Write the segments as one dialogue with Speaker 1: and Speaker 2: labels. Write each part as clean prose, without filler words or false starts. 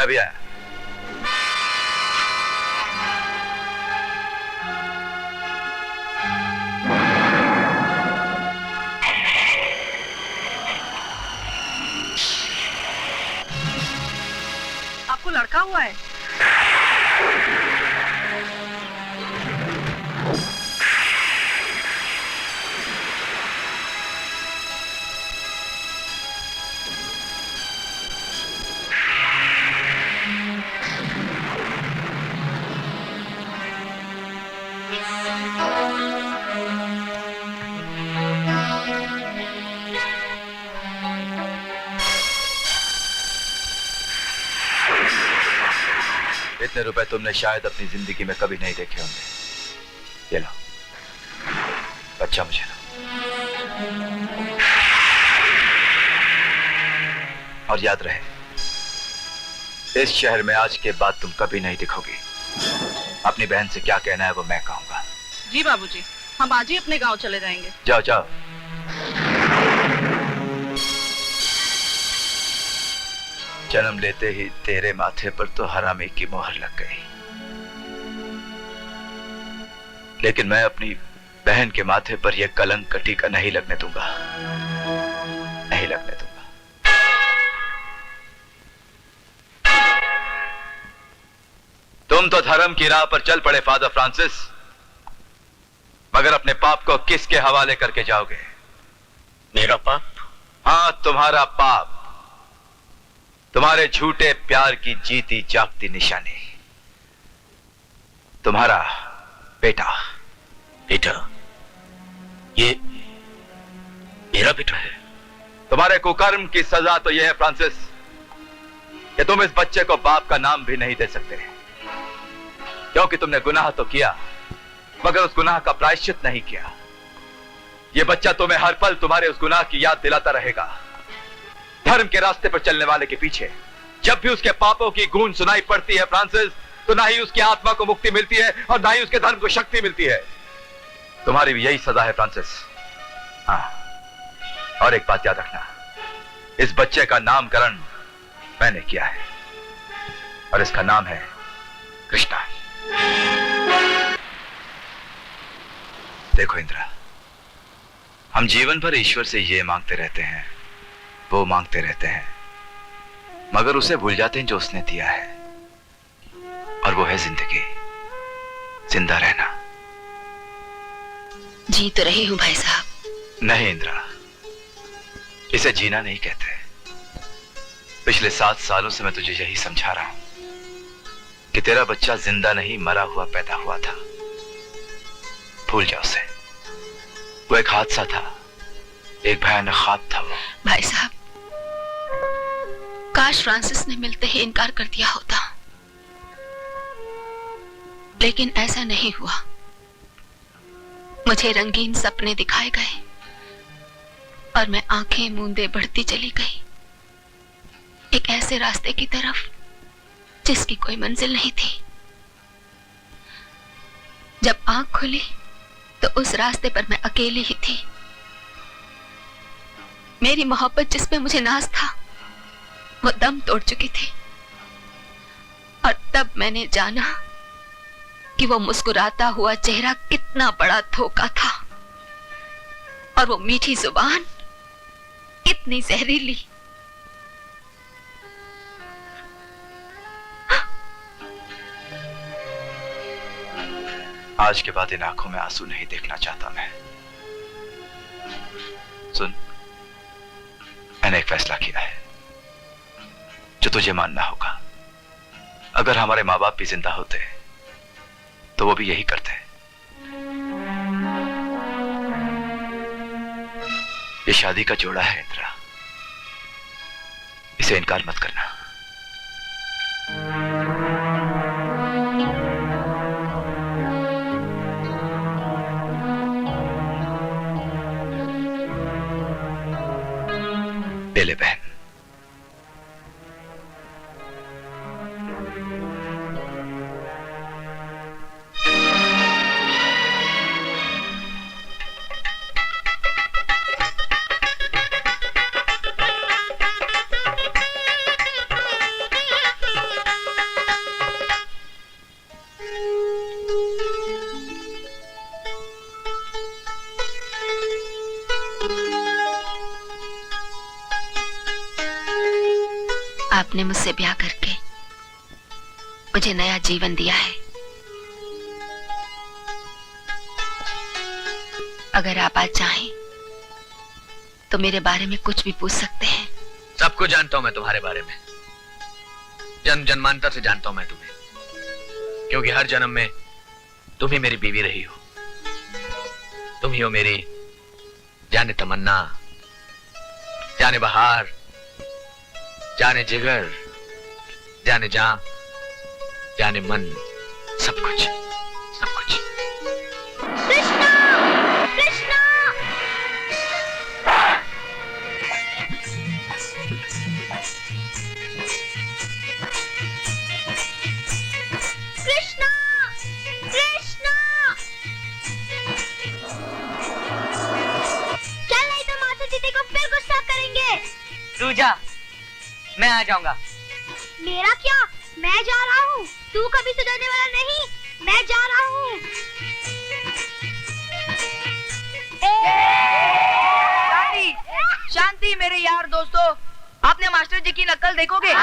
Speaker 1: मैं भी आया।
Speaker 2: आपको लड़का हुआ है?
Speaker 1: इतने रुपए तुमने शायद अपनी जिंदगी में कभी नहीं देखे होंगे। ये लो, बच्चा मुझे लो। और याद रहे, इस शहर में आज के बाद तुम कभी नहीं दिखोगी। अपनी बहन से क्या कहना है वो मैं कहूंगा।
Speaker 2: जी बाबूजी, हम आज ही अपने गांव चले जाएंगे।
Speaker 1: जाओ जाओ। जन्म लेते ही तेरे माथे पर तो हरामी की मोहर लग गई, लेकिन मैं अपनी बहन के माथे पर यह कलंक कटी का नहीं लगने दूंगा, नहीं लगने दूंगा। तुम तो धर्म की राह पर चल पड़े फादर फ्रांसिस, मगर अपने पाप को किसके हवाले करके जाओगे?
Speaker 3: मेरा पाप?
Speaker 1: हाँ, तुम्हारा पाप, तुम्हारे झूठे प्यार की जीती जागती निशानी, तुम्हारा बेटा।
Speaker 3: बेटा? ये मेरा बेटा है?
Speaker 1: तुम्हारे कुकर्म की सजा तो यह है फ्रांसिस कि तुम इस बच्चे को बाप का नाम भी नहीं दे सकते, क्योंकि तुमने गुनाह तो किया मगर उस गुनाह का प्रायश्चित नहीं किया। यह बच्चा तुम्हें हर पल तुम्हारे उस गुनाह की याद दिलाता रहेगा। धर्म के रास्ते पर चलने वाले के पीछे जब भी उसके पापों की गूंज सुनाई पड़ती है फ्रांसिस, तो ना ही उसकी आत्मा को मुक्ति मिलती है और ना ही उसके धर्म को शक्ति मिलती है। तुम्हारी भी यही सजा है फ्रांसिस। हाँ, और एक बात याद रखना, इस बच्चे का नामकरण मैंने किया है और इसका नाम है कृष्णा। देखो इंद्रा, हम जीवन भर ईश्वर से ये मांगते रहते हैं, वो मांगते रहते हैं, मगर उसे भूल जाते हैं जो उसने दिया है, और वो है जिंदगी, जिंदा रहना।
Speaker 4: जी तो रही हूं भाई साहब।
Speaker 1: नहीं इंद्रा, इसे जीना नहीं कहते। पिछले 7 सालों से मैं तुझे यही समझा रहा हूं कि तेरा बच्चा जिंदा नहीं मरा हुआ पैदा हुआ था। भूल जा उसे, वो एक हादसा था, एक भयानक ख्वाब था वो।
Speaker 4: भाई साहब, काश फ्रांसिस ने मिलते ही इनकार कर दिया होता, लेकिन ऐसा नहीं हुआ। मुझे रंगीन सपने दिखाए गए और मैं आंखें मूंदे बढ़ती चली गई, एक ऐसे रास्ते की तरफ जिसकी कोई मंजिल नहीं थी। जब आंख खुली तो उस रास्ते पर मैं अकेली ही थी। मेरी मोहब्बत जिस पे मुझे नाज था वो दम तोड़ चुकी थी, और तब मैंने जाना कि वो मुस्कुराता हुआ चेहरा कितना बड़ा धोखा था, और वो मीठी जुबान कितनी जहरीली।
Speaker 1: आज के बाद इन आंखों में आंसू नहीं देखना चाहता मैं। सुन, मैंने एक फैसला किया है जो तुझे मानना होगा। अगर हमारे माँ बाप भी जिंदा होते तो वो भी यही करते। ये शादी का जोड़ा है इंद्रा, इसे इनकार मत करना। ले ले बहन।
Speaker 4: आपने मुझसे ब्याह करके मुझे नया जीवन दिया है। अगर आप आज चाहें तो मेरे बारे में कुछ भी पूछ सकते हैं।
Speaker 3: सब कुछ जानता हूं मैं तुम्हारे बारे में। जन्म जन्मांतर से जानता हूं मैं तुम्हें, क्योंकि हर जन्म में तुम ही मेरी बीवी रही हो। तुम ही हो मेरी जाने तमन्ना, जाने बहार, जाने जिगर, जाने जान, जाने मन, सब कुछ, सब कुछ।
Speaker 5: कृष्णा! कृष्णा! कृष्णा! कृष्णा! चल नहीं तो माता दीदी को फिर गुस्सा करेंगे।
Speaker 6: तू जा, मैं आ जाऊंगा।
Speaker 5: मेरा क्या? मैं जा रहा हूँ। तू कभी सुधरने वाला नहीं। मैं जा रहा हूँ।
Speaker 6: शांति, शांति मेरे यार दोस्तों, आपने मास्टर जी की नकल देखोगे?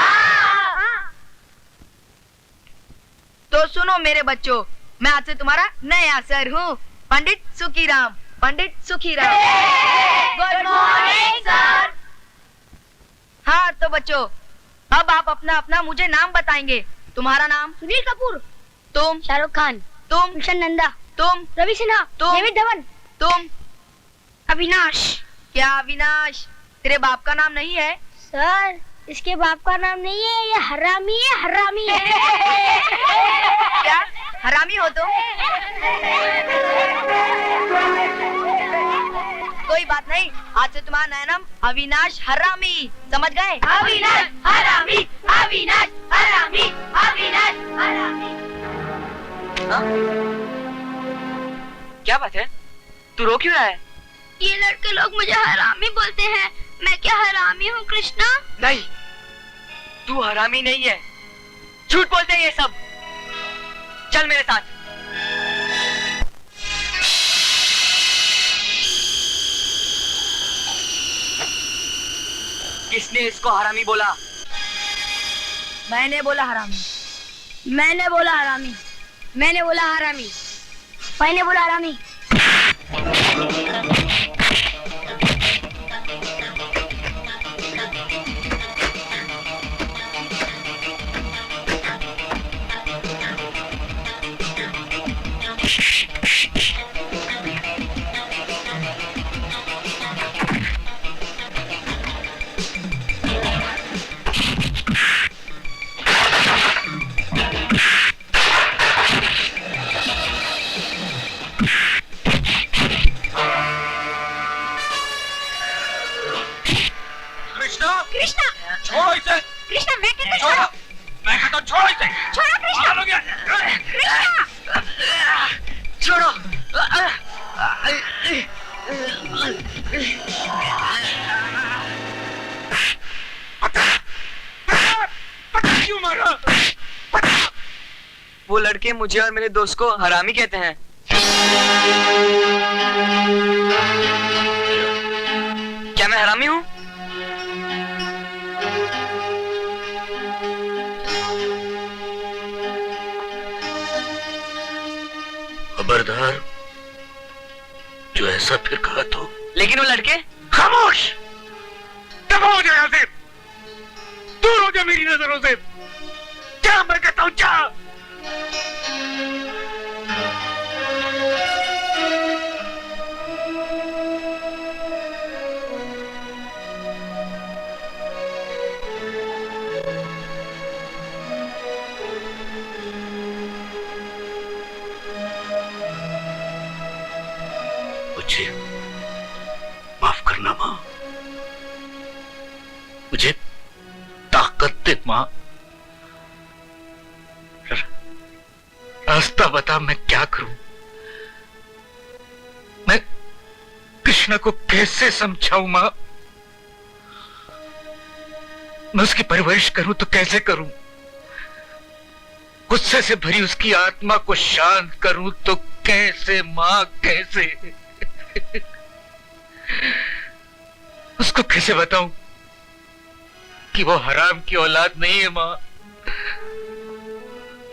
Speaker 6: तो सुनो मेरे बच्चों, मैं आज से तुम्हारा नया सर हूँ, Pandit Sukhiram. Pandit Sukhiram. Good morning sir. हाँ तो बच्चों, अब आप अपना अपना मुझे नाम बताएंगे। तुम्हारा नाम?
Speaker 5: सुनील कपूर।
Speaker 6: तुम?
Speaker 5: शाहरुख खान।
Speaker 6: तुम?
Speaker 5: कृष्ण नंदा।
Speaker 6: तुम?
Speaker 5: रवि सिन्हा।
Speaker 6: तुम?
Speaker 5: डेविड धवन।
Speaker 6: तुम?
Speaker 5: अविनाश।
Speaker 6: क्या अविनाश तेरे बाप का नाम नहीं है?
Speaker 5: सर, इसके बाप का नाम नहीं है, ये हरामी है, हरामी है।
Speaker 6: क्या हरामी हो तुम? कोई बात नहीं, आज से तुम्हारा नया नाम अविनाश हरामी, समझ गए?
Speaker 5: अविनाश हरामी, अविनाश हरामी, अविनाश हरामी।
Speaker 6: क्या बात है, तू रो क्यों रहा है?
Speaker 5: ये लड़के लोग मुझे हरामी बोलते हैं। मैं क्या हरामी हूँ कृष्णा?
Speaker 6: नहीं, तू हरामी नहीं है, झूठ बोलते हैं ये सब। चल मेरे साथ। किसने इसको हरामी बोला?
Speaker 5: मैंने बोला हरामी। मैंने बोला हरामी। मैंने बोला हरामी। मैंने बोला हरामी। कृष्णा!
Speaker 3: छोड़ो इसे।
Speaker 5: कृष्णा, मैं कहता
Speaker 3: छोड़ो, मैं कहता हूँ छोड़ो इसे।
Speaker 5: छोड़ो कृष्णा!
Speaker 3: मार लोगे।
Speaker 5: कृष्णा!
Speaker 6: छोड़ो।
Speaker 3: क्यों मारा?
Speaker 6: वो लड़के मुझे और मेरे दोस्त को हरामी कहते हैं। क्या मैं हरामी हूँ?
Speaker 3: खबरदार, जो ऐसा फिर कहा तो।
Speaker 6: लेकिन वो लड़के?
Speaker 3: खामोश! दफा हो जाए यहाँ से, दूर हो जा मेरी नजरों से। क्या मैं कहता हूँ, क्या? मुझे माफ करना माँ, मुझे ताकत दे माँ। रास्ता बता, मैं क्या करूं? मैं कृष्णा को कैसे समझाऊं माँ? मैं उसकी परवरिश करूं तो कैसे करूं? गुस्से से भरी उसकी आत्मा को शांत करूं तो कैसे माँ, कैसे? उसको कैसे बताऊं कि वो हराम की औलाद नहीं है माँ,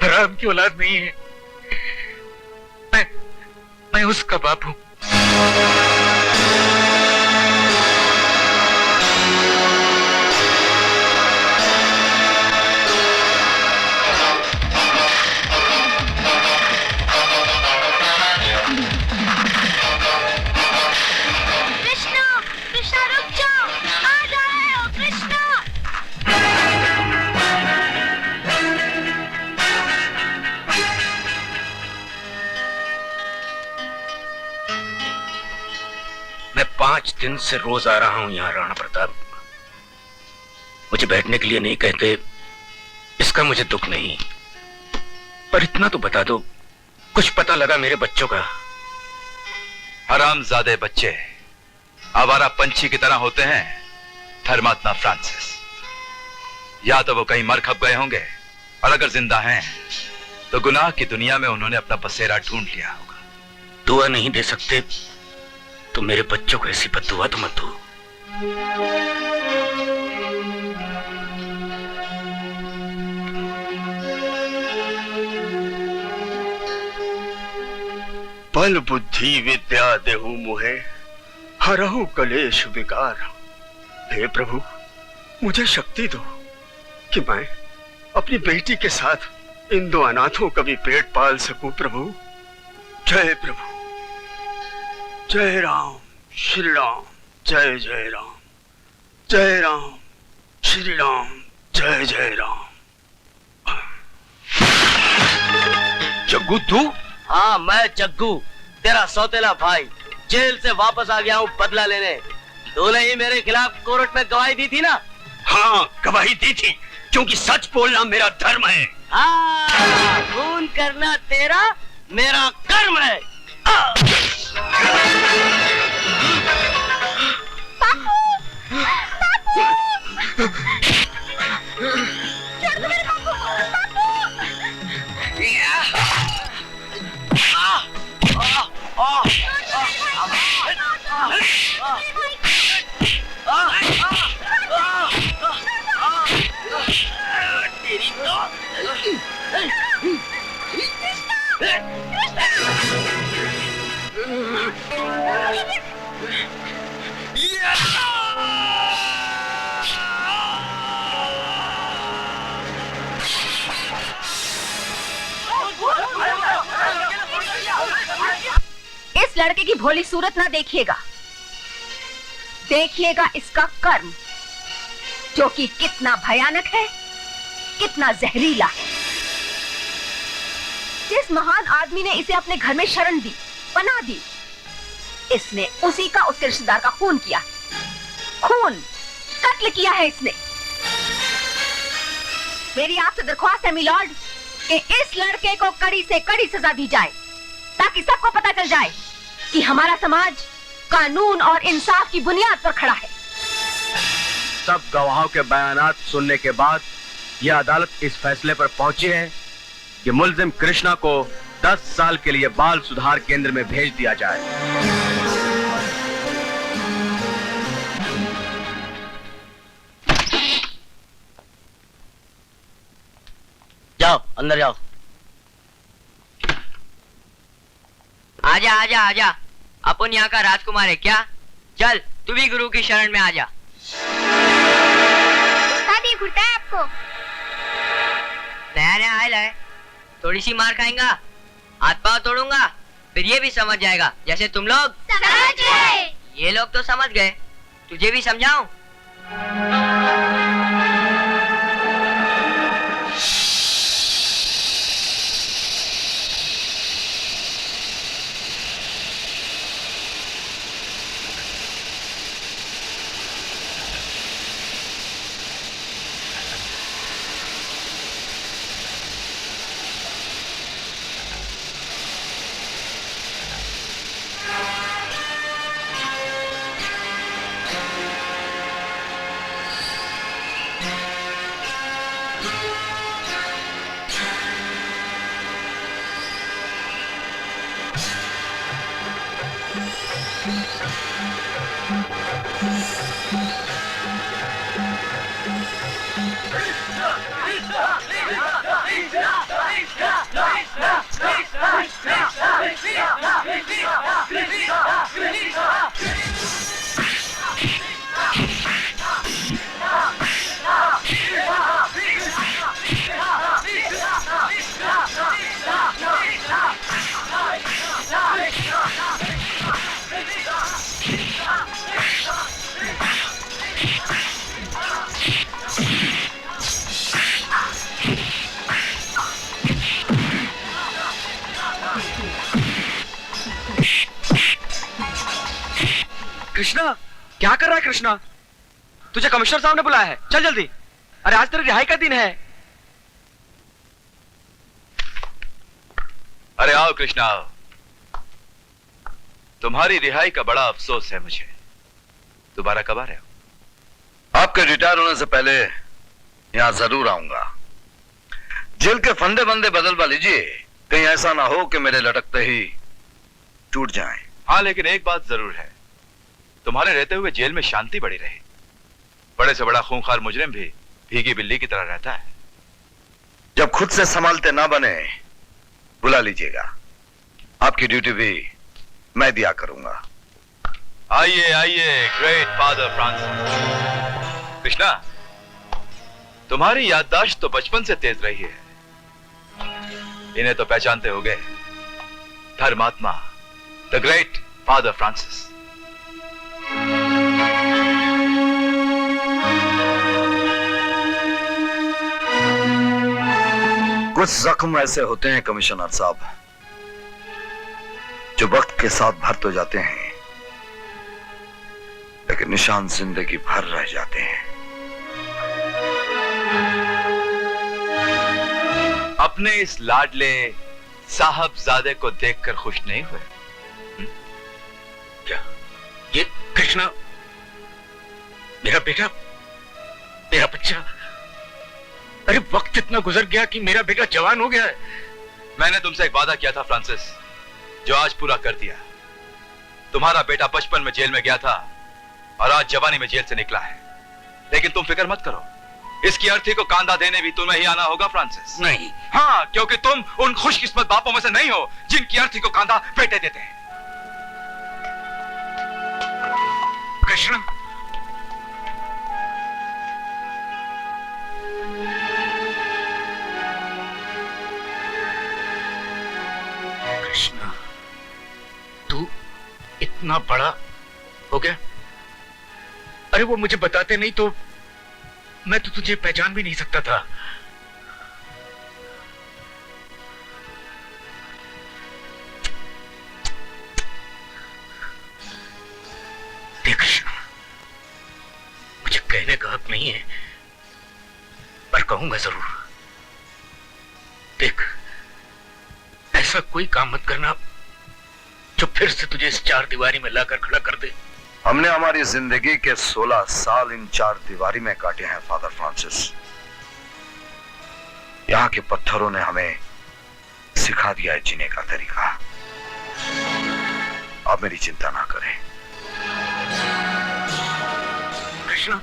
Speaker 3: हराम की औलाद नहीं है। मैं उसका बाप हूं।
Speaker 5: कृष्णा, कृष्णा रुक जाओ, आ रहे हो कृष्णा।
Speaker 7: मैं 5 दिन से रोज आ रहा हूं यहाँ राणा प्रताप। मुझे बैठने के लिए नहीं कहते, इसका मुझे दुख नहीं, पर इतना तो बता दो, कुछ पता लगा मेरे बच्चों का?
Speaker 1: हरामजादे बच्चे आवारा पंछी की तरह होते हैं धर्मात्मा फ्रांसिस। या तो वो कहीं मर खप गए होंगे, और अगर जिंदा हैं तो गुनाह की दुनिया में उन्होंने अपना बसेरा ढूंढ लिया होगा।
Speaker 7: दुआ नहीं दे सकते तो मेरे बच्चों को ऐसी बद्दुआ तो मत दो।
Speaker 8: बल बुद्धि विद्या देहु मुहे, हरहु कलेश विकार। हे प्रभु, मुझे शक्ति दो कि मैं अपनी बेटी के साथ इन 2 अनाथों का भी पेट पाल सकूं प्रभु। जय प्रभु, जय राम श्री राम, जय जय राम, जय राम श्री राम, जय जय राम।
Speaker 7: जग्गू तू?
Speaker 9: हाँ, मैं जग्गू, तेरा सौतेला भाई, जेल से वापस आ गया हूँ बदला लेने। तूने ही मेरे खिलाफ कोर्ट में गवाही दी थी ना?
Speaker 8: हाँ, गवाही दी थी, क्योंकि सच बोलना मेरा धर्म है।
Speaker 9: हाँ, खून करना तेरा मेरा कर्म है।
Speaker 5: इस लड़के की भोली सूरत ना देखिएगा, देखिएगा इसका कर्म, जो कि कितना भयानक है, कितना जहरीला है। जिस महान आदमी ने इसे अपने घर में शरण दी, पनाह दी, इसने उसी का उसके रिश्तेदार का खून किया, खून कत्ल किया है इसने। मेरी आपसे दरख्वास्त है मिलॉर्ड कि इस लड़के को कड़ी से कड़ी सजा दी जाए, ताकि सबको पता चल जाए कि हमारा समाज कानून और इंसाफ की बुनियाद पर खड़ा है।
Speaker 10: सब गवाहों के बयानात सुनने के बाद यह अदालत इस फैसले पर पहुंची है कि मुल्जिम कृष्णा को 10 साल के लिए बाल सुधार केंद्र में भेज दिया जाए।
Speaker 9: जाओ, अंदर जाओ।
Speaker 6: आजा आजा आजा, अपन यहाँ का राजकुमार है क्या? चल तू भी गुरु की शरण में आजा।
Speaker 5: दादी घुटता है आपको।
Speaker 6: नया नया आयल है, थोड़ी सी मार खाएगा, हाथ पाँव तोड़ूंगा, फिर ये भी समझ जाएगा जैसे तुम लोग
Speaker 5: समझ गए।
Speaker 6: ये लोग तो समझ गए, तुझे भी समझाऊं?
Speaker 10: कृष्णा, क्या कर रहा है कृष्णा? तुझे कमिश्नर साहब ने बुलाया है, चल जल्दी। अरे आज तेरी रिहाई का दिन है।
Speaker 1: अरे आओ कृष्णा आओ। तुम्हारी रिहाई का बड़ा अफसोस है मुझे। दोबारा कब आ रहे हो?
Speaker 11: आपके रिटायर होने से पहले यहां जरूर आऊंगा। जेल के फंदे बंदे बदलवा लीजिए, कहीं ऐसा ना हो कि मेरे लटकते ही टूट जाएं।
Speaker 1: हाँ, लेकिन एक बात जरूर है, तुम्हारे रहते हुए जेल में शांति बड़ी रही। बड़े से बड़ा खूंखार मुजरिम भी भीगी बिल्ली की तरह रहता है।
Speaker 11: जब खुद से संभालते ना बने, बुला लीजिएगा। आपकी ड्यूटी भी मैं दिया करूंगा।
Speaker 1: आइए आइए, ग्रेट फादर फ्रांसिस। कृष्णा, तुम्हारी याददाश्त तो बचपन से तेज रही है। इन्हें तो पहचानते होगे, धर्मात्मा द ग्रेट फादर फ्रांसिस।
Speaker 11: कुछ जख्म ऐसे होते हैं कमिश्नर साहब, जो वक्त के साथ भर तो जाते हैं, लेकिन निशान जिंदगी भर रह जाते हैं।
Speaker 1: अपने इस लाडले साहबजादे को देखकर खुश नहीं हुए?
Speaker 7: क्या ये कृष्णा मेरा बेटा, मेरा बच्चा? अरे वक्त इतना गुजर गया कि मेरा बेटा जवान हो गया है।
Speaker 1: मैंने तुमसे एक वादा किया था फ्रांसिस, जो आज पूरा कर दिया। तुम्हारा बेटा बचपन में जेल में गया था और आज जवानी में जेल से निकला है। लेकिन तुम फिक्र मत करो, इसकी अर्थी को कांधा देने भी तुम्हें ही आना होगा फ्रांसिस।
Speaker 7: नहीं।
Speaker 1: हाँ, क्योंकि तुम उन खुशकिस्मत बापों में से नहीं हो जिनकी अर्थी को कांधा बेटे देते हैं।
Speaker 7: कृष्णा, कृष्णा, तू इतना बड़ा हो गया। अरे वो मुझे बताते नहीं तो मैं तो तुझे पहचान भी नहीं सकता था। देख कृष्णा, मुझे कहने का हक नहीं है, पर कहूंगा जरूर। देख, ऐसा कोई काम मत करना जो फिर से तुझे इस चार दीवारी में लाकर खड़ा कर दे।
Speaker 11: हमने हमारी जिंदगी के 16 साल इन चार दीवारी में काटे हैं फादर फ्रांसिस। यहाँ के पत्थरों ने हमें सिखा दिया है जीने का तरीका। आप मेरी चिंता ना करें।
Speaker 7: कृष्णा,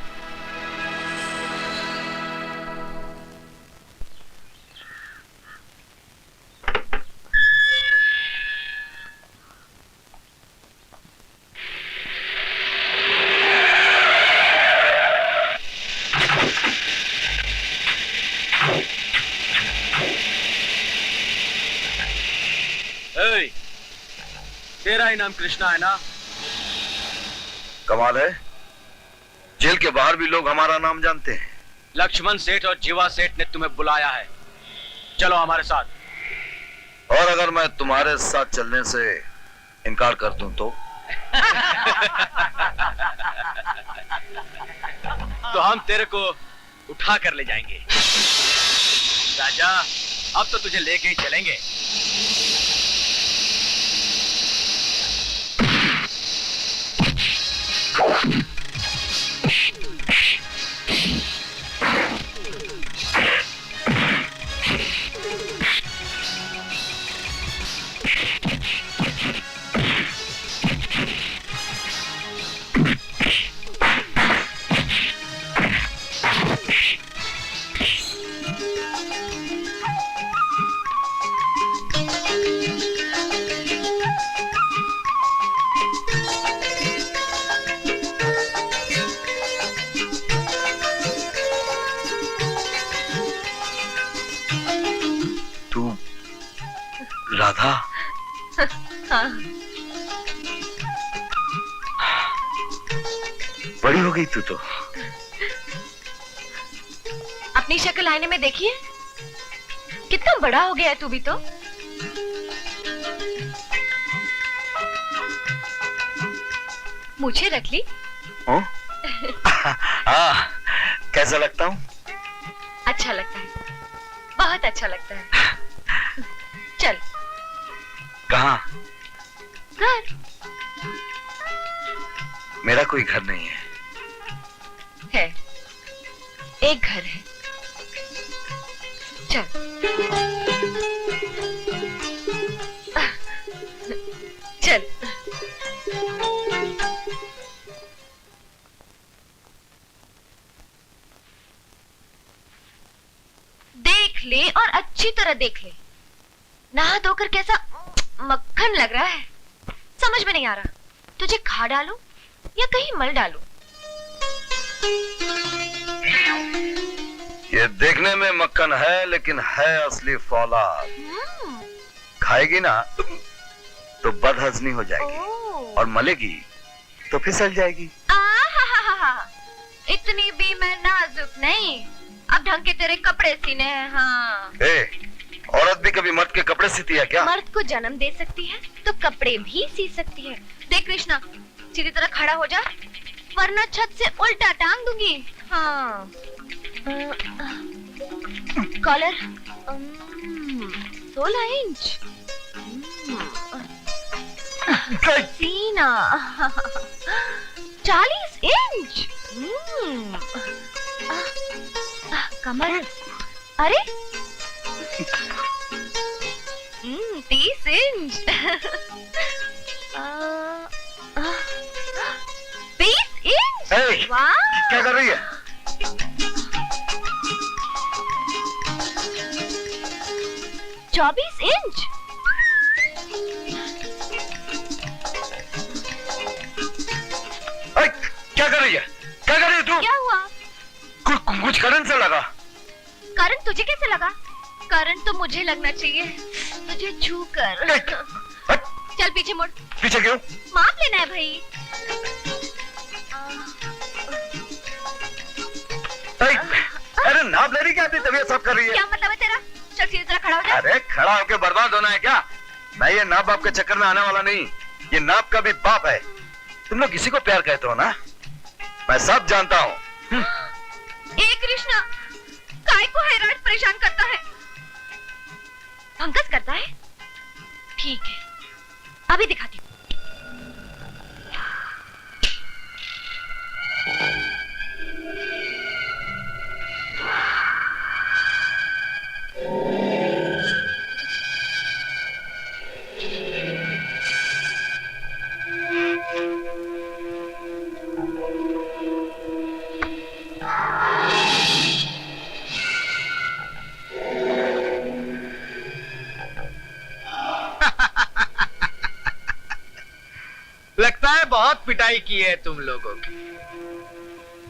Speaker 10: तेरा ही नाम कृष्णा है ना?
Speaker 11: कमाल है, जेल के बाहर भी लोग हमारा नाम जानते हैं।
Speaker 10: लक्ष्मण सेठ और जीवा सेठ ने तुम्हें बुलाया है, चलो हमारे साथ।
Speaker 11: और अगर मैं तुम्हारे साथ चलने से इनकार कर दूं तो?
Speaker 10: तो हम तेरे को उठा कर ले जाएंगे। राजा, अब तो तुझे लेके ही चलेंगे।
Speaker 11: राधा,
Speaker 5: हाँ।
Speaker 11: बड़ी हो गई तू तो।
Speaker 5: अपनी शक्ल आईने में देखिए, कितना बड़ा हो गया है तू भी तो।
Speaker 4: मुझे रख ली।
Speaker 11: हाँ कैसा लगता हूँ?
Speaker 4: अच्छा लगता है, बहुत अच्छा लगता है। चल।
Speaker 11: कहाँ?
Speaker 4: घर।
Speaker 11: मेरा कोई घर नहीं है।
Speaker 4: है, एक घर है। चल। चल। देख ले और अच्छी तरह देख ले। नहा धोकर कैसा मक्खन लग रहा है, समझ में नहीं आ रहा। तुझे खा डालूं या कहीं मल डालूं?
Speaker 11: ये देखने में मक्खन है लेकिन है असली फौलाद। खाएगी ना तो बदहजमी हो जाएगी और मलेगी तो फिसल जाएगी।
Speaker 4: इतनी भी मैं नाजुक नहीं। अब ढंग के तेरे कपड़े सीने हैं। हाँ।
Speaker 11: औरत भी कभी मर्द के कपड़े सीती है क्या?
Speaker 4: मर्द को जन्म दे सकती है तो कपड़े भी सी सकती है। देख कृष्णा, सीधी तरह खड़ा हो जा वरना छत से उल्टा टांग दूंगी। हाँ। Collar 16 inch. सीना 40 इंच। कमर अरे 30 इंच। 20 इंच। वाह,
Speaker 11: क्या कर रही है?
Speaker 4: 24 इंच।
Speaker 11: क्या कर रही है? क्या कर रही है तू?
Speaker 4: क्या हुआ?
Speaker 11: कुछ करंट से लगा।
Speaker 4: करंट तुझे कैसे लगा? करंट तो मुझे लगना चाहिए तुझे छू कर। चल पीछे मुड़।
Speaker 11: पीछे क्यों?
Speaker 4: माप लेना है भाई।
Speaker 11: अरे नाप ले रही क्या? तबीयत सब कर रही है।
Speaker 4: क्या मतलब है तेरा? चल सीधी तरह खड़ा हो जा।
Speaker 11: अरे खड़ा होके बर्बाद होना है क्या? मैं ये नाप बाप के चक्कर में आने वाला नहीं। ये नाप का भी बाप है। तुम लोग किसी को प्यार कहते हो ना? मैं सब जानता हूँ।
Speaker 4: कृष्णा, काय को हैरान परेशान करता है? पंकज करता है? ठीक है, अभी दिखाती हूँ।
Speaker 12: लगता है बहुत पिटाई की है तुम लोगों की।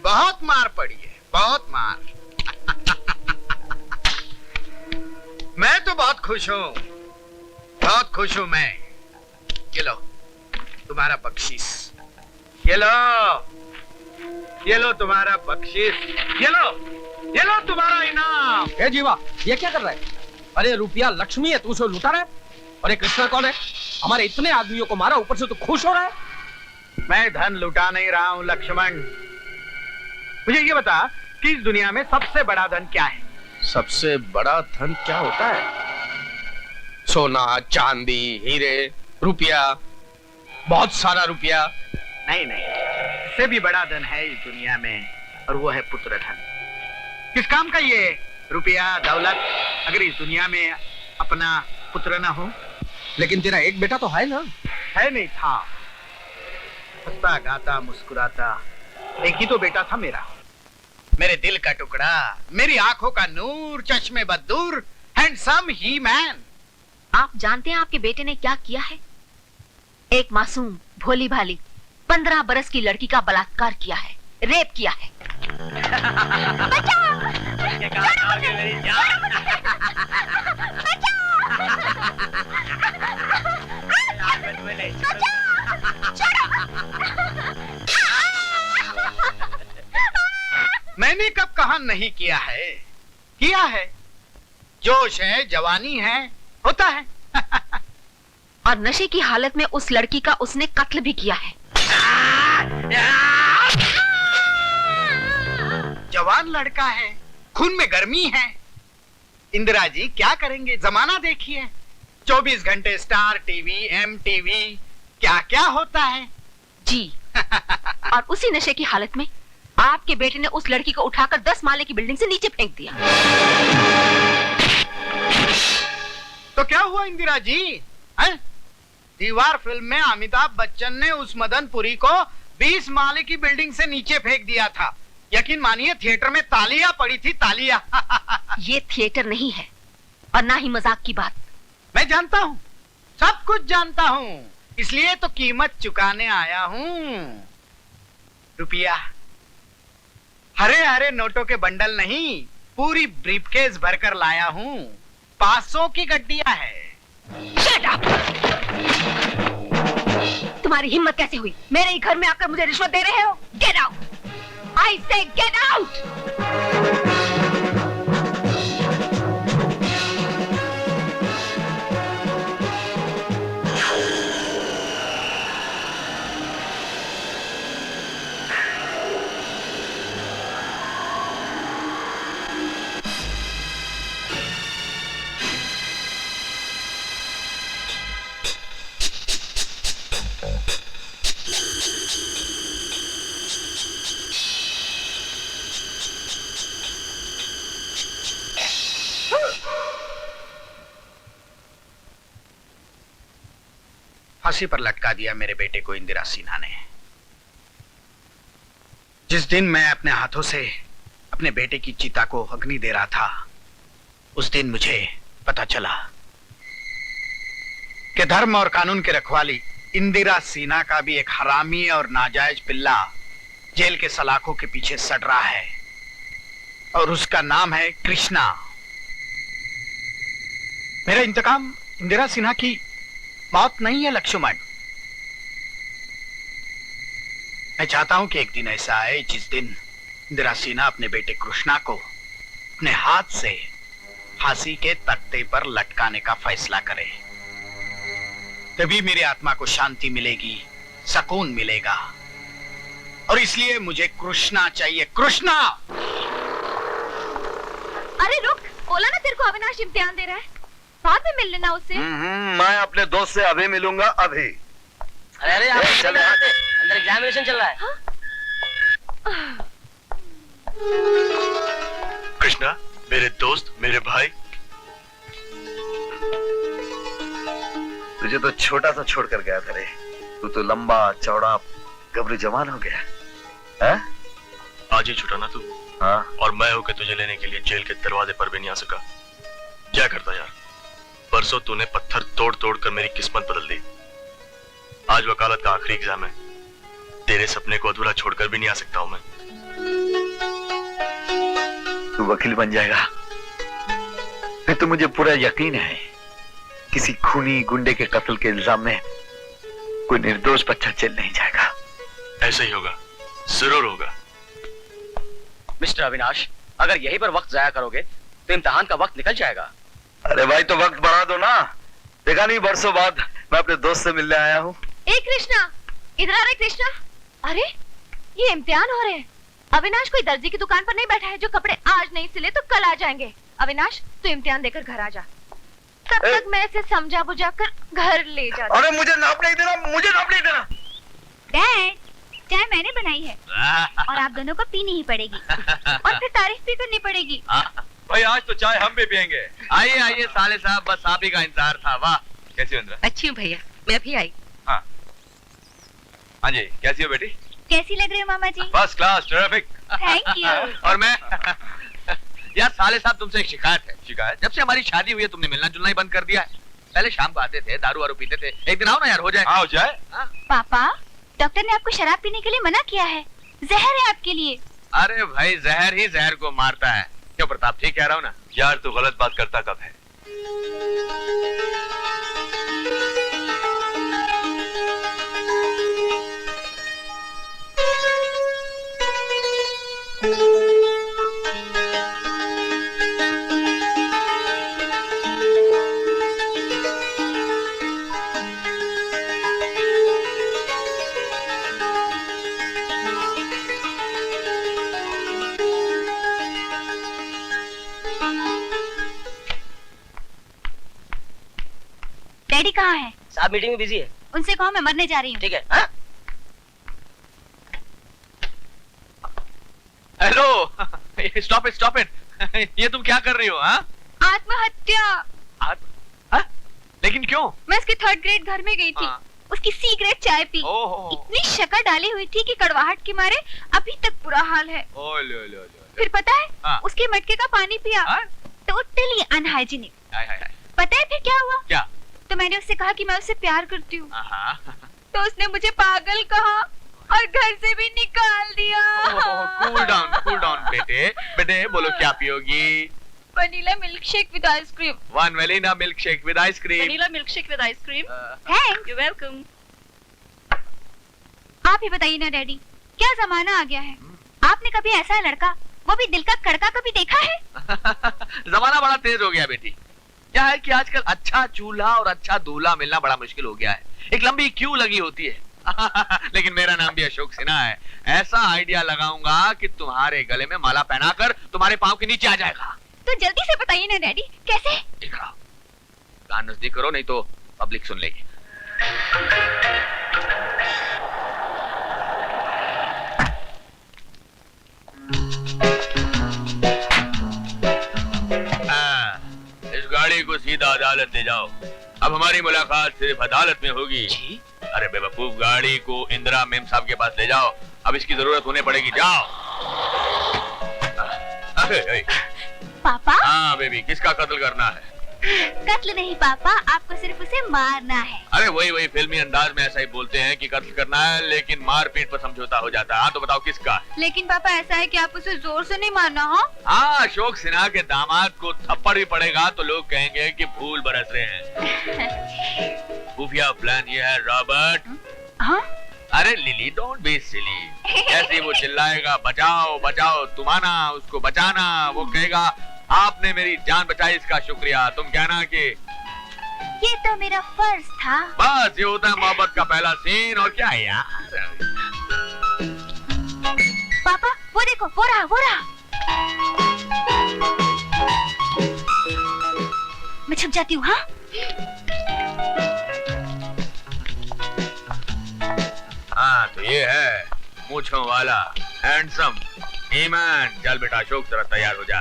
Speaker 12: बहुत मार पड़ी है, बहुत मार। मैं तो बहुत खुश हूं, बहुत खुश हूं मैं। ये लो तुम्हारा बख्शीश। ये लो तुम्हारा बख्शीश। ये लो तुम्हारा इनाम।
Speaker 13: ए जीवा, ये क्या कर रहा है? अरे रुपया लक्ष्मी है, तू उसे लुटा रहा है? अरे कृष्णा कौन है? हमारे इतने आदमियों को मारा, ऊपर से तो खुश हो रहा है।
Speaker 12: मैं धन लुटा नहीं रहा हूं लक्ष्मण। मुझे ये बता कि इस दुनिया में सबसे बड़ा धन क्या है?
Speaker 10: सबसे बड़ा धन क्या होता है? सोना, चांदी, हीरे, रुपया, बहुत सारा रुपया।
Speaker 12: नहीं, इससे भी बड़ा धन है इस दुनिया में, और वो है पुत्र धन। किस काम का ये रुपया दौलत अगर इस दुनिया में अपना पुत्र ना हो?
Speaker 13: लेकिन तेरा एक बेटा तो है ना?
Speaker 12: है नहीं था, हंसता गाता मुस्कुराता एक ही तो बेटा था मेरा। मेरे दिल का टुकड़ा, मेरी आंखों का नूर, चश्मे बदूर, हैंडसम ही मैन।
Speaker 5: आप जानते हैं आपके बेटे ने क्या किया है? एक मासूम भोली भाली 15 बरस की लड़की का बलात्कार किया है, रेप किया है।
Speaker 12: मैंने कब कहा नहीं किया है? किया है। जोश है, जवानी है, होता है।
Speaker 5: और नशे की हालत में उस लड़की का उसने कत्ल भी किया है।
Speaker 12: जवान लड़का है, खून में गर्मी है। इंदिरा जी क्या करेंगे, जमाना देखिए, 24 घंटे स्टार टीवी, MTV, क्या क्या होता है
Speaker 5: जी। और उसी नशे की हालत में आपके बेटे ने उस लड़की को उठाकर 10 माले की बिल्डिंग से नीचे फेंक दिया।
Speaker 12: तो क्या हुआ इंदिरा जी, हैं? दीवार फिल्म में अमिताभ बच्चन ने उस मदनपुरी को 20 माले की बिल्डिंग से नीचे फेंक दिया था। यकीन मानिए थिएटर में तालियां पड़ी थी, तालियां।
Speaker 5: ये थिएटर नहीं है और ना ही मजाक की बात।
Speaker 12: मैं जानता हूँ, सब कुछ जानता हूँ, इसलिए तो कीमत चुकाने आया हूँ। रुपया, हरे हरे नोटों के बंडल नहीं, पूरी ब्रीफकेस भरकर लाया हूँ। 500 की गड्डियां है।
Speaker 5: Shut up! तुम्हारी हिम्मत कैसे हुई मेरे ही घर में आकर मुझे रिश्वत दे रहे हो? Get out! I say get out!
Speaker 12: फांसी पर लटका दिया मेरे बेटे को इंदिरा सिन्हा ने। जिस दिन मैं अपने हाथों से अपने बेटे की चिता को अग्नि दे रहा था, उस दिन मुझे पता चला कि धर्म और कानून के रखवाली इंदिरा सिन्हा का भी एक हरामी और नाजायज पिल्ला जेल के सलाखों के पीछे सड़ रहा है, और उसका नाम है कृष्णा। मेरा इंतकाम इंदिरा सिन्हा की मौत नहीं है लक्ष्मण। मैं चाहता हूं कि एक दिन ऐसा आए जिस दिन इंदिरा सिन्हा अपने बेटे कृष्णा को अपने हाथ से फांसी के तख्ते पर लटकाने का फैसला करे। तभी मेरी आत्मा को शांति मिलेगी, सुकून मिलेगा, और इसलिए मुझे कृष्णा चाहिए, कृष्णा।
Speaker 5: अरे रुक, बोला ना तेरे को अविनाश इम्तिहान दे रहा है, बाद में मिल लेना उससे।
Speaker 11: मैं अपने दोस्त से अभी मिलूंगा, अभी।
Speaker 9: अरे
Speaker 11: चले
Speaker 9: अंदर एग्जामिनेशन चल रहा है।
Speaker 8: कृष्णा, मेरे दोस्त, मेरे भाई।
Speaker 11: तुझे तो छोटा सा छोड़ कर गया था रे, तू तो लंबा चौड़ा गबरू जवान हो गया है?
Speaker 8: आज ही छुटा ना तू।
Speaker 11: हाँ।
Speaker 8: और मैं होकर तुझे लेने के लिए जेल के दरवाजे पर भी नहीं आ सका। क्या करता यार, परसों तूने पत्थर तोड़ तोड़ कर मेरी किस्मत बदल दी। आज वकालत का आखिरी एग्जाम है, तेरे सपने को अधूरा छोड़कर भी नहीं आ सकता हूं मैं।
Speaker 11: तू वकील बन जाएगा, फिर तो मुझे पूरा यकीन है किसी खूनी गुंडे के कत्ल के इल्जाम में कोई निर्दोष बच्चा जेल नहीं जाएगा।
Speaker 8: ऐसा ही होगा, जरूर होगा।
Speaker 9: मिस्टर अविनाश, अगर यहीं पर वक्त जाया करोगे तो इम्तिहान का वक्त निकल जाएगा।
Speaker 11: अरे भाई, तो वक्त बढ़ा दो ना। देखा नहीं, बरसों बाद मैं अपने दोस्त से मिलने आया हूँ।
Speaker 5: ए कृष्णा, इधर आ रहे कृष्णा। अरे ये इम्तिहान हो रहे हैं। अविनाश कोई दर्जी की दुकान पर नहीं बैठा है जो कपड़े आज नहीं सिले तो कल आ जाएंगे। अविनाश तू इम्तिहान देकर घर आ जा, तब तक मैं इसे समझा बुझा कर घर ले जा।
Speaker 11: अरे मुझे नाप नहीं देना, मुझे नाप नहीं देना।
Speaker 14: डैड, चाय मैंने बनाई है और आप दोनों को पीनी ही पड़ेगी और फिर तारीफ भी करनी पड़ेगी।
Speaker 1: भाई आज तो चाय हम भी पियेंगे।
Speaker 3: आइए आइए साले साहब, बस आप ही का इंतजार था। वाह,
Speaker 1: कैसी हो इंदिरा?
Speaker 2: अच्छी हूँ भैया, मैं भी आई।
Speaker 1: हाँ हाँ जी, कैसी हो बेटी?
Speaker 14: कैसी लग रही हो मामा जी?
Speaker 1: First class, terrific.
Speaker 14: Thank you.
Speaker 3: और मैं यार साले साहब, तुमसे एक शिकायत है।
Speaker 1: शिकायत?
Speaker 3: जब से हमारी शादी हुई है तुमने मिलना जुलना ही बंद कर दिया है। पहले शाम को आते थे, दारू वारू पीते थे। एक दिन आओ ना यार, हो जाए।
Speaker 1: हाँ हो जाए।
Speaker 14: पापा, डॉक्टर ने आपको शराब पीने के लिए मना किया है, जहर है आपके लिए।
Speaker 3: अरे भाई, जहर ही जहर को मारता है। क्यों प्रताप, ठीक कह रहा हूँ ना?
Speaker 1: यार तू गलत बात करता कब है?
Speaker 14: कहाँ हैं?
Speaker 9: साहब मीटिंग में बिजी है।
Speaker 14: उनसे कहो मैं मरने जा रही हूँ।
Speaker 9: ठीक है। हाँ?
Speaker 3: Hello, stop it. ये तुम क्या कर रही हो? हाँ,
Speaker 14: आत्महत्या।
Speaker 3: लेकिन क्यों?
Speaker 14: मैं उसके 3rd ग्रेड घर में गई थी। उसकी C ग्रेड चाय पी। इतनी शक्कर डाली हुई थी कि कड़वाहट के मारे अभी तक बुरा हाल है। फिर पता है उसके मटके का पानी पिया। Totally unhygienic. पता है फिर क्या हुआ?
Speaker 3: क्या?
Speaker 14: तो मैंने उससे कहा कि मैं उससे प्यार करती हूँ। तो उसने मुझे पागल कहा और घर से भी निकाल दिया।
Speaker 3: कूल डाउन बेटे बोलो क्या पियोगी?
Speaker 14: Vanilla milkshake with ice cream.
Speaker 3: One vanilla milkshake with ice cream.
Speaker 2: Vanilla milkshake with ice cream.
Speaker 14: Thanks.
Speaker 2: You welcome.
Speaker 14: आप ही बताइए ना डैडी, क्या जमाना आ गया है। आपने कभी ऐसा लड़का, वो भी दिल का कड़का, कभी देखा है?
Speaker 3: जमाना बड़ा तेज हो गया बेटी। क्या है कि आजकल अच्छा चूल्हा और अच्छा दूल्हा मिलना बड़ा मुश्किल हो गया है। एक लंबी क्यू लगी होती है। लेकिन मेरा नाम भी अशोक सिन्हा है। ऐसा आइडिया लगाऊंगा कि तुम्हारे गले में माला पहनाकर तुम्हारे पाँव के नीचे आ जाएगा।
Speaker 14: तो जल्दी से बताइए ना डैडी, कैसे?
Speaker 3: कान नजदीक करो नहीं तो पब्लिक सुन लेगी। इस गाड़ी को सीधा अदालत ले जाओ। अब हमारी मुलाकात सिर्फ अदालत में होगी। अरे बेवकूफ, गाड़ी को इंदिरा मेम साहब के पास ले जाओ। अब इसकी जरूरत होने पड़ेगी। जाओ।
Speaker 14: पापा?
Speaker 3: हाँ बेबी, किसका कत्ल करना है?
Speaker 14: कत्ल नहीं पापा, आपको सिर्फ उसे मारना है।
Speaker 3: अरे वही फिल्मी अंदाज में ऐसा ही बोलते हैं कि कत्ल करना है, लेकिन मारपीट पर समझौता हो जाता है। हाँ तो बताओ किसका?
Speaker 14: लेकिन पापा ऐसा है कि आप उसे जोर से नहीं मारना।
Speaker 3: हाँ, अशोक सिन्हा के दामाद को थप्पड़ भी पड़ेगा तो लोग कहेंगे कि फूल बरस रहे हैं। खुफिया प्लान ये है रॉबर्ट।
Speaker 14: हाँ?
Speaker 3: अरे लिली, डोंट बी सिली। ऐसे वो चिल्लाएगा बचाओ बचाओ, तुम आना उसको बचाना। वो कहेगा आपने मेरी जान बचाई, इसका शुक्रिया। तुम कहना कि
Speaker 14: ये तो मेरा फर्ज था।
Speaker 3: बस ये होता है मोहब्बत का पहला सीन। और क्या है यार?
Speaker 14: पापा वो देखो, वो रहा। मैं छुप जाती हूँ। हाँ
Speaker 3: हाँ तो ये है मूंछों वाला हैंडसम ईमान। चल बेटा अशोक, जरा तैयार हो जा।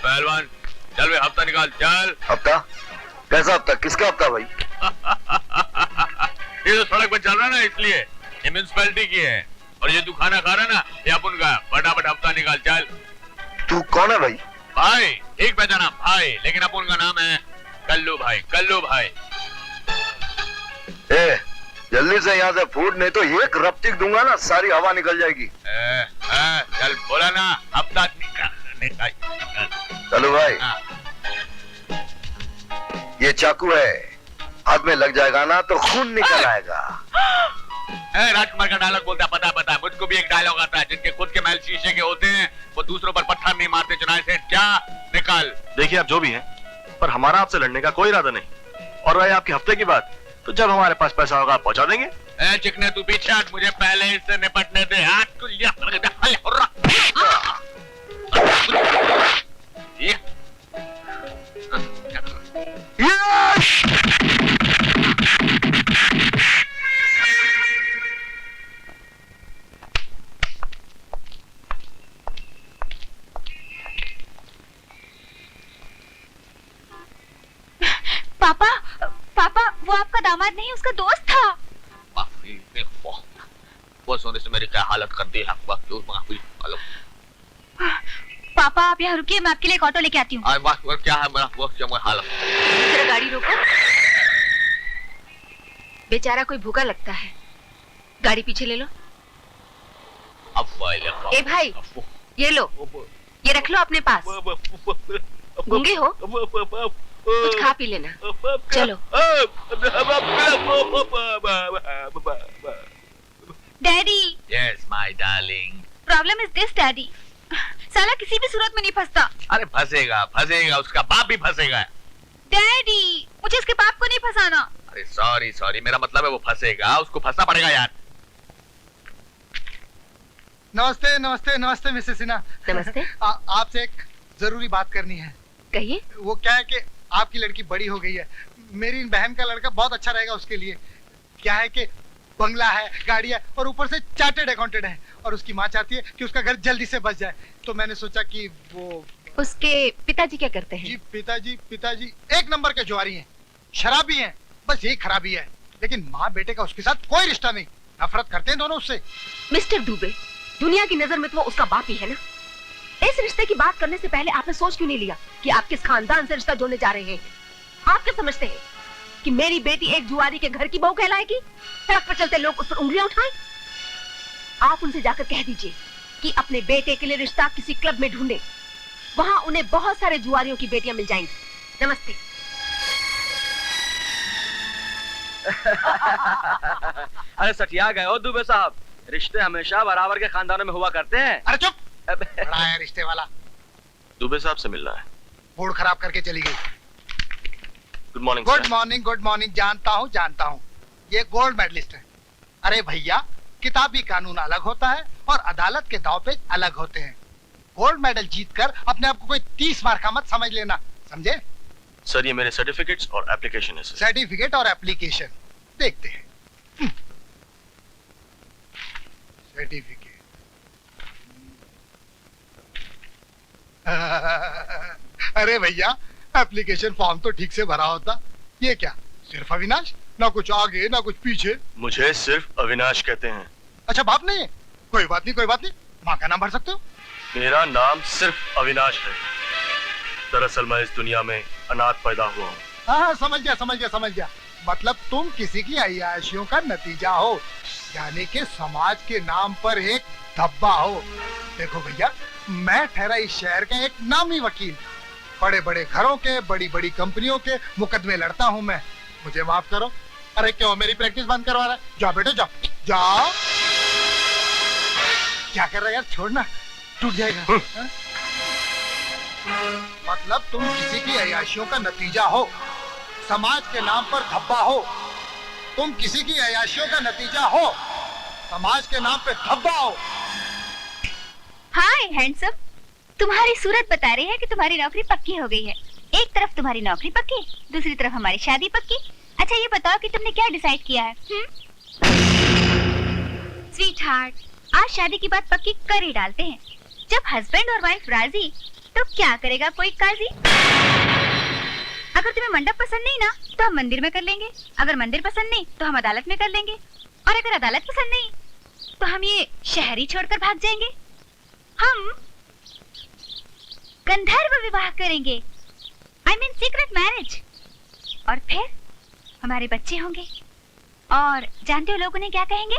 Speaker 3: पहलवान चल वे हफ्ता निकाल। चल।
Speaker 11: हफ्ता? कैसा हफ्ता? किसका हफ्ता भाई?
Speaker 3: ये तो सड़क पर चल रहा ना, इसलिए। ये म्यूनसिपैलिटी की है और ये तू खाना खा रहा ना, ये अपन का। फटाफट हफ्ता निकाल। चल।
Speaker 11: तू कौन है भाई?
Speaker 3: भाई ठीक पहचाना भाई, लेकिन अपन का नाम है कल्लू भाई। कल्लू भाई।
Speaker 11: ए, जल्दी से यहाँ से फूट, नहीं तो एक रफ्तिक दूंगा ना, सारी हवा निकल जाएगी।
Speaker 3: चल बोला ना, हफ्ता निकाल।
Speaker 11: चलो भाई। ये चाकू है, हाथ में लग जाएगा ना तो खून निकल आएगा।
Speaker 3: राजकुमार का डायलॉग बोलता है, पता है मुझको भी एक डायलॉग आता है। जिनके खुद के महल शीशे के होते हैं वो दूसरों पर पत्थर नहीं मारते। चुनाव से क्या निकाल।
Speaker 10: देखिए आप जो भी हैं, पर हमारा आपसे लड़ने का कोई इरादा नहीं। और रही आपके हफ्ते की बात, तो जब हमारे पास पैसा होगा आप पहुंचा देंगे।
Speaker 3: चिकने तू पीछे हट, मुझे पहले इससे निपटने दे। हाथ को लिया।
Speaker 14: पापा वो आपका दामाद नहीं, उसका दोस्त था।
Speaker 3: वो सोने से मेरी क्या हालत कर दी है।
Speaker 14: पापा आप यहाँ रुकिए, मैं आपके लिए एक ऑटो लेके आती हूँ।
Speaker 3: क्या है मेरा हालत?
Speaker 4: जरा गाड़ी रोको। बेचारा कोई भूखा लगता है। गाड़ी पीछे ले लो। ए भाई, ये लो, ये रख लो अपने पास। गूंगे हो? कुछ खा पी लेना। चलो।
Speaker 14: Daddy.
Speaker 3: Yes, my darling.
Speaker 14: Problem is this daddy, साला किसी भी सूरत में नहीं फंसता।
Speaker 3: अरे फंसेगा, उसका बाप भी फंसेगा।
Speaker 14: डैडी मुझे इसके बाप को नहीं फंसाना।
Speaker 3: अरे सॉरी, मेरा मतलब है वो फंसेगा, उसको फंसना पड़ेगा यार।
Speaker 15: नमस्ते नमस्ते नमस्ते मिसेस सिन्हा।
Speaker 5: नमस्ते।
Speaker 15: आपसे एक जरूरी बात करनी है।
Speaker 5: कहिए।
Speaker 15: वो क्या है कि आपकी लड़की बड़ी हो गई है, मेरी बहन का लड़का बहुत अच्छा रहेगा उसके लिए। क्या है कि बंगला है, गाड़ी है और ऊपर से चार्टर्ड अकाउंटेंट है, और उसकी माँ चाहती है कि उसका घर जल्दी से बच जाए। तो मैंने सोचा कि वो
Speaker 5: उसके पिताजी क्या करते हैं?
Speaker 15: जी पिताजी एक नंबर के जुआरी हैं, शराबी हैं, बस यही खराबी है। लेकिन माँ बेटे का उसके साथ कोई रिश्ता नहीं, नफरत करते हैं दोनों उससे।
Speaker 5: मिस्टर दुबे, दुनिया की नजर में तो वो उसका बाप ही है ना। इस रिश्ते की बात करने से पहले आपने सोच क्यों नहीं लिया कि आप किस खानदान से रिश्ता जोड़ने जा रहे हैं? आप क्या समझते हैं कि मेरी बेटी एक जुआरी के घर की बहू कहलाएगी? सड़क पर चलते लोग उस पर उंगलियां उठाएं? आप उनसे जाकर कह दीजिए कि अपने बेटे के लिए रिश्ता किसी क्लब में ढूंढे, वहां उन्हें बहुत सारे जुआरियों की बेटियां मिल जाएंगी। नमस्ते।
Speaker 13: अरे सठिया गए हो दुबे साहब, रिश्ते हमेशा बराबर के खानदानों में हुआ करते हैं।
Speaker 15: अरे चुप, बड़ा है रिश्ते वाला।
Speaker 10: दुबे साहब से मिलना है।
Speaker 15: मूड खराब करके चली गई।
Speaker 10: Good morning.
Speaker 15: Good morning good morning. जानता हूँ ये गोल्ड मेडलिस्ट है। अरे भैया, किताबी कानून अलग होता है और अदालत के दाव पेच अलग होते हैं। गोल्ड मेडल जीतकर अपने आप को कोई 30 मार का मत समझ लेना, समझे?
Speaker 10: सर ये मेरे सर्टिफिकेट्स और एप्लीकेशन है।
Speaker 15: सर्टिफिकेट और एप्लीकेशन देखते हैं। सर्टिफिकेट। अरे भैया, एप्लीकेशन फॉर्म तो ठीक से भरा होता। ये क्या, सिर्फ अविनाश, ना कुछ आगे ना कुछ पीछे।
Speaker 10: मुझे सिर्फ अविनाश कहते हैं।
Speaker 15: अच्छा बाप नहीं है? कोई बात नहीं, माँ का नाम भर सकते हो।
Speaker 10: मेरा नाम सिर्फ अविनाश है। दरअसल मैं इस दुनिया में अनाथ पैदा हुआ हूँ।
Speaker 15: हाँ समझ गया। मतलब तुम किसी की अय्याशियों का नतीजा हो, यानी कि समाज के नाम पर एक धब्बा हो। देखो भैया, मैं ठहरा इस शहर का एक नामी वकील, बड़े बड़े घरों के, बड़ी बड़ी कंपनियों के मुकदमे लड़ता हूँ मैं। मुझे माफ करो। अरे क्यों मेरी प्रैक्टिस बंद करवा रहा है? जाओ बेटे जाओ। क्या कर रहा है यार, छोड़ना, टूट जाएगा। मतलब तुम किसी की अय्याशियों का नतीजा हो, समाज के नाम पर धब्बा हो। तुम किसी की अय्याशियों का नतीजा हो, समाज के नाम पे धब्बा हो।
Speaker 14: हाय हैंडसम, तुम्हारी सूरत बता रही है कि तुम्हारी नौकरी पक्की हो गई है। एक तरफ तुम्हारी नौकरी पक्की, दूसरी तरफ हमारी शादी पक्की। अच्छा ये बताओ कि तुमने क्या डिसाइड किया है? स्वीटहार्ट, आज शादी की बात पक्की कर ही डालते हैं। जब हस्बैंड और वाइफ राजी तो क्या करेगा कोई काजी। अगर तुम्हें मंडप पसंद नहीं ना तो हम मंदिर में कर लेंगे, अगर मंदिर पसंद नहीं तो हम अदालत में कर लेंगे, और अगर अदालत पसंद नहीं तो हम ये शहर ही छोड़कर भाग जाएंगे। हम गंधर्व विवाह करेंगे, I mean सीक्रेट मैरिज, और फिर हमारे बच्चे होंगे। और जानते हो लोग उन्हें क्या कहेंगे?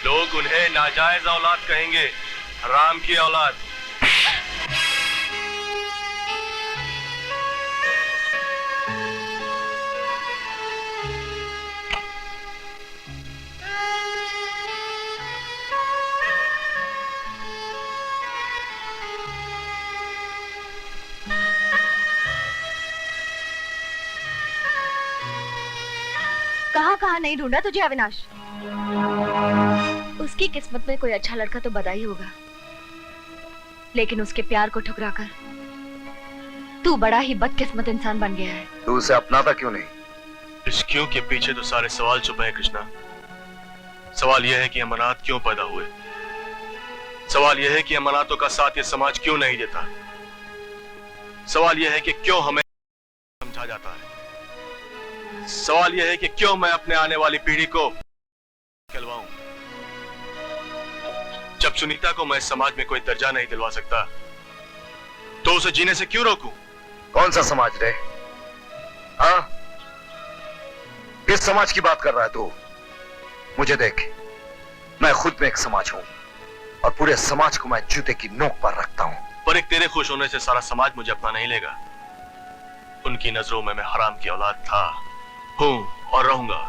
Speaker 10: लोग उन्हें नाजायज औलाद कहेंगे, हराम की औलाद।
Speaker 5: कहाँ नहीं ढूंढा तुझे अविनाश? उसकी किस्मत में कोई अच्छा लड़का तो बधा ही होगा, लेकिन उसके प्यार को ठुकराकर तू बड़ा ही बदकिस्मत इंसान बन गया है।
Speaker 11: तू उसे अपनाता क्यों नहीं?
Speaker 10: इस क्यों के पीछे तो सारे सवाल छुपे हैं कृष्णा। सवाल यह है कि हम अनाथ क्यों पैदा हुए। सवाल यह है कि हम अनाथों का साथ ये समाज क्यों नहीं देता। सवाल यह है कि क्यों हमें समझा जाता है। सवाल यह है कि क्यों मैं अपने आने वाली पीढ़ी को कहलवाऊं। जब सुनीता को मैं समाज में कोई दर्जा नहीं दिलवा सकता तो उसे जीने से क्यों रोकूं?
Speaker 11: कौन सा समाज रे? हाँ, किस समाज की बात कर रहा है तू? मुझे देख, मैं खुद में एक समाज हूं और पूरे समाज को मैं जूते की नोक पर रखता हूं।
Speaker 10: पर एक तेरे खुश होने से सारा समाज मुझे अपना नहीं लेगा। उनकी नजरों में मैं हराम की औलाद था, हूं और रहूंगा।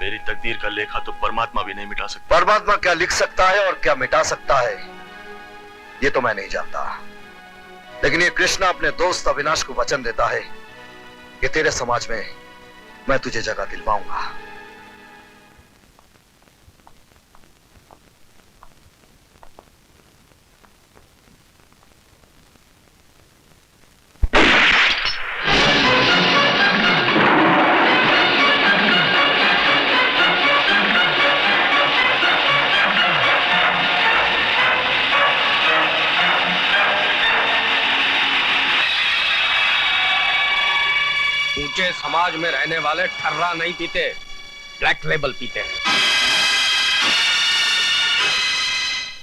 Speaker 10: मेरी तकदीर का लेखा तो परमात्मा भी नहीं मिटा सकता।
Speaker 11: परमात्मा क्या लिख सकता है और क्या मिटा सकता है ये तो मैं नहीं जानता, लेकिन ये कृष्णा अपने दोस्त अविनाश को वचन देता है कि तेरे समाज में मैं तुझे जगह दिलवाऊंगा।
Speaker 13: ऊंचे समाज में रहने वाले ठर्रा नहीं पीते, ब्लैक लेबल पीते हैं।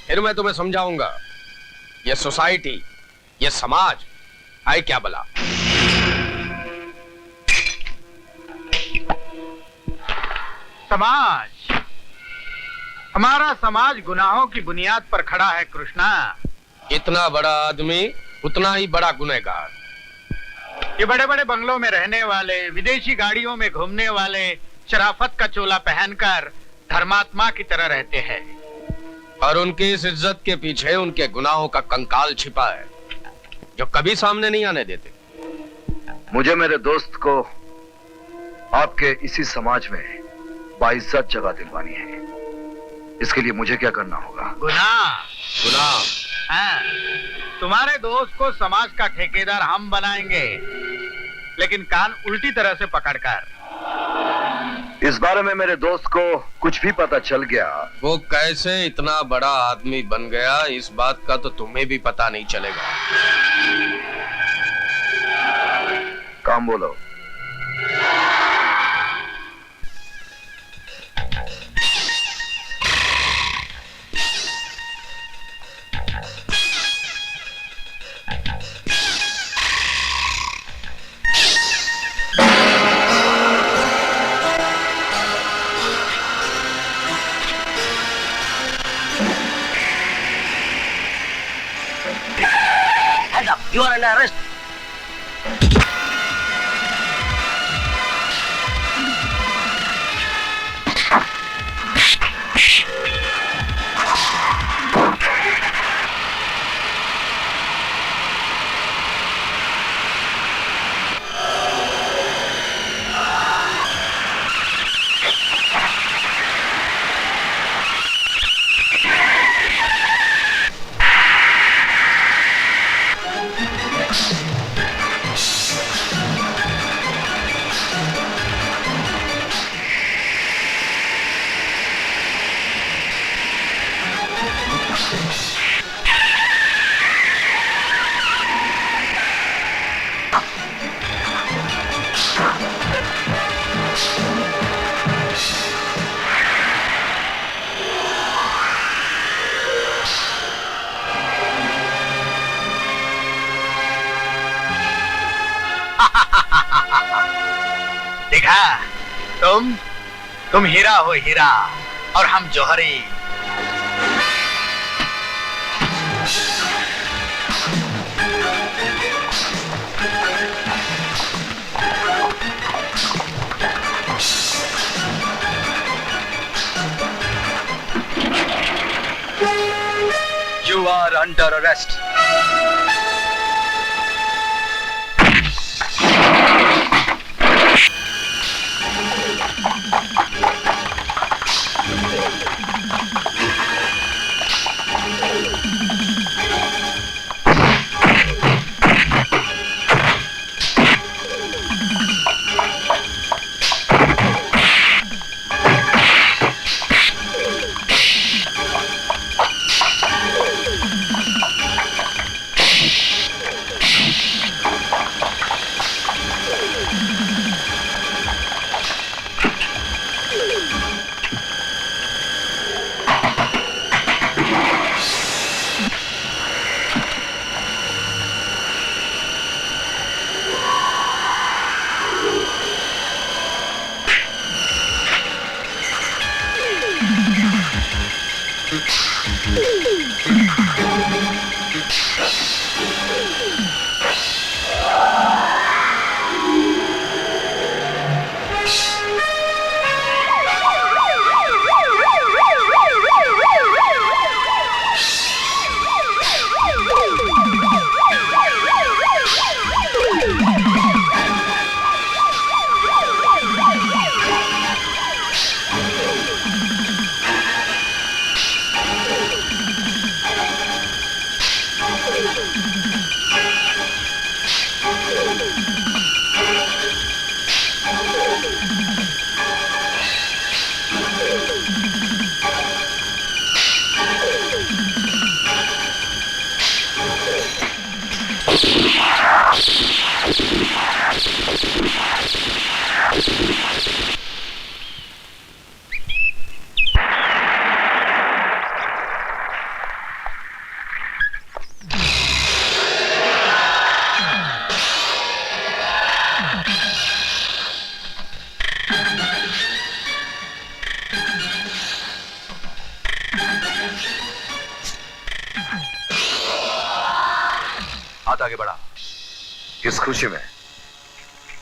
Speaker 13: फिर मैं तुम्हें समझाऊंगा, ये सोसाइटी, ये समाज है क्या भला।
Speaker 12: समाज, हमारा समाज गुनाहों की बुनियाद पर खड़ा है कृष्णा।
Speaker 13: इतना बड़ा आदमी उतना ही बड़ा गुनहगार।
Speaker 12: ये बड़े बड़े बंगलों में रहने वाले, विदेशी गाड़ियों में घूमने वाले, शराफत का चोला पहनकर धर्मात्मा की तरह रहते हैं,
Speaker 13: और उनकी इस इज्जत के पीछे उनके गुनाहों का कंकाल छिपा है जो कभी सामने नहीं आने देते।
Speaker 11: मुझे मेरे दोस्त को आपके इसी समाज में बाइज्जत जगह दिलवानी है। इसके लिए मुझे क्या करना होगा?
Speaker 12: गुनाह। हाँ, तुम्हारे दोस्त को समाज का ठेकेदार हम बनाएंगे, लेकिन कान उल्टी तरह से पकड़कर।
Speaker 11: इस बारे में मेरे दोस्त को कुछ भी पता चल गया,
Speaker 13: वो कैसे इतना बड़ा आदमी बन गया, इस बात का तो तुम्हें भी पता नहीं चलेगा।
Speaker 11: काम बोलो।
Speaker 9: You are under arrest.
Speaker 12: देखा, तुम हीरा हो हीरा, और हम जौहरी।
Speaker 1: You are under arrest.
Speaker 11: किस खुशी में?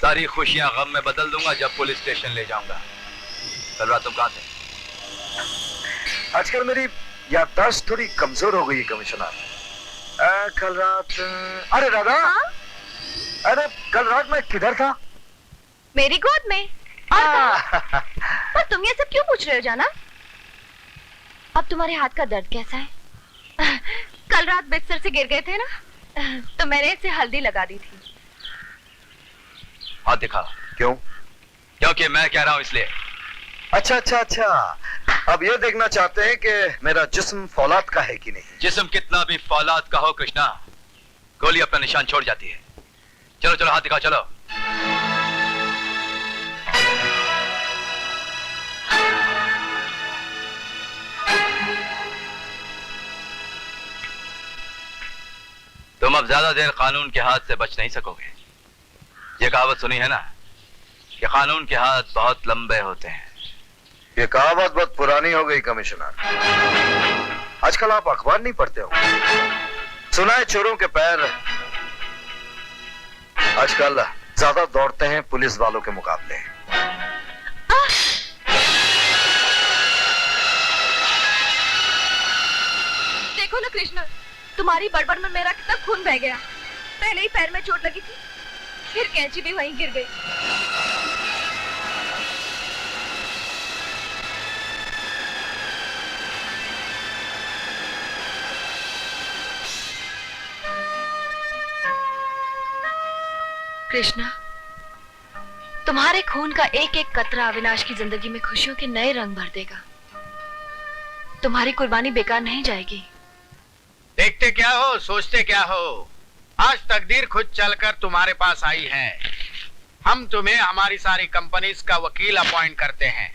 Speaker 1: सारी खुशियां गम में बदल दूंगा जब पुलिस स्टेशन ले जाऊंगा। कल रात तुम कहां थे?
Speaker 11: आजकल मेरी याददाश्त थोड़ी कमजोर हो गई है कमिश्नर। कल रात, अरे राधा, अरे कल रात मैं किधर था?
Speaker 5: मेरी गोद में। पर तुम ये सब क्यों पूछ रहे हो जाना? अब तुम्हारे हाथ का दर्द कैसा है? कल रात बिस्तर से गिर गए थे ना, तो मैंने इसे हल्दी लगा दी थी।
Speaker 1: हाथ दिखा।
Speaker 11: क्यों?
Speaker 1: क्योंकि मैं कह रहा हूं इसलिए।
Speaker 11: अच्छा अच्छा अच्छा, अब ये देखना चाहते हैं कि मेरा जिस्म फौलाद का है कि नहीं।
Speaker 1: जिस्म कितना भी फौलाद का हो कृष्णा, गोली अपना निशान छोड़ जाती है। चलो चलो हाथ दिखाओ, चलो। तुम अब ज्यादा देर कानून के हाथ से बच नहीं सकोगे। ये कहावत सुनी है ना कि कानून के हाथ बहुत लंबे होते हैं।
Speaker 11: ये कहावत बहुत पुरानी हो गई कमिश्नर। आजकल आप अखबार नहीं पढ़ते हो? सुना है चोरों के पैर आजकल ज्यादा दौड़ते हैं पुलिस वालों के मुकाबले।
Speaker 5: देखो ना कृष्ण, तुम्हारी बड़बड़ में मेरा कितना खून बह गया। पहले ही पैर में चोट लगी थी, फिर कैंची भी वहीं गिर गई। कृष्णा, तुम्हारे खून का एक एक कतरा अविनाश की जिंदगी में खुशियों के नए रंग भर देगा। तुम्हारी कुर्बानी बेकार नहीं जाएगी।
Speaker 12: देखते क्या हो, सोचते क्या हो, आज तकदीर खुद चलकर तुम्हारे पास आई है। हम तुम्हें हमारी सारी कंपनीज का वकील अपॉइंट करते हैं।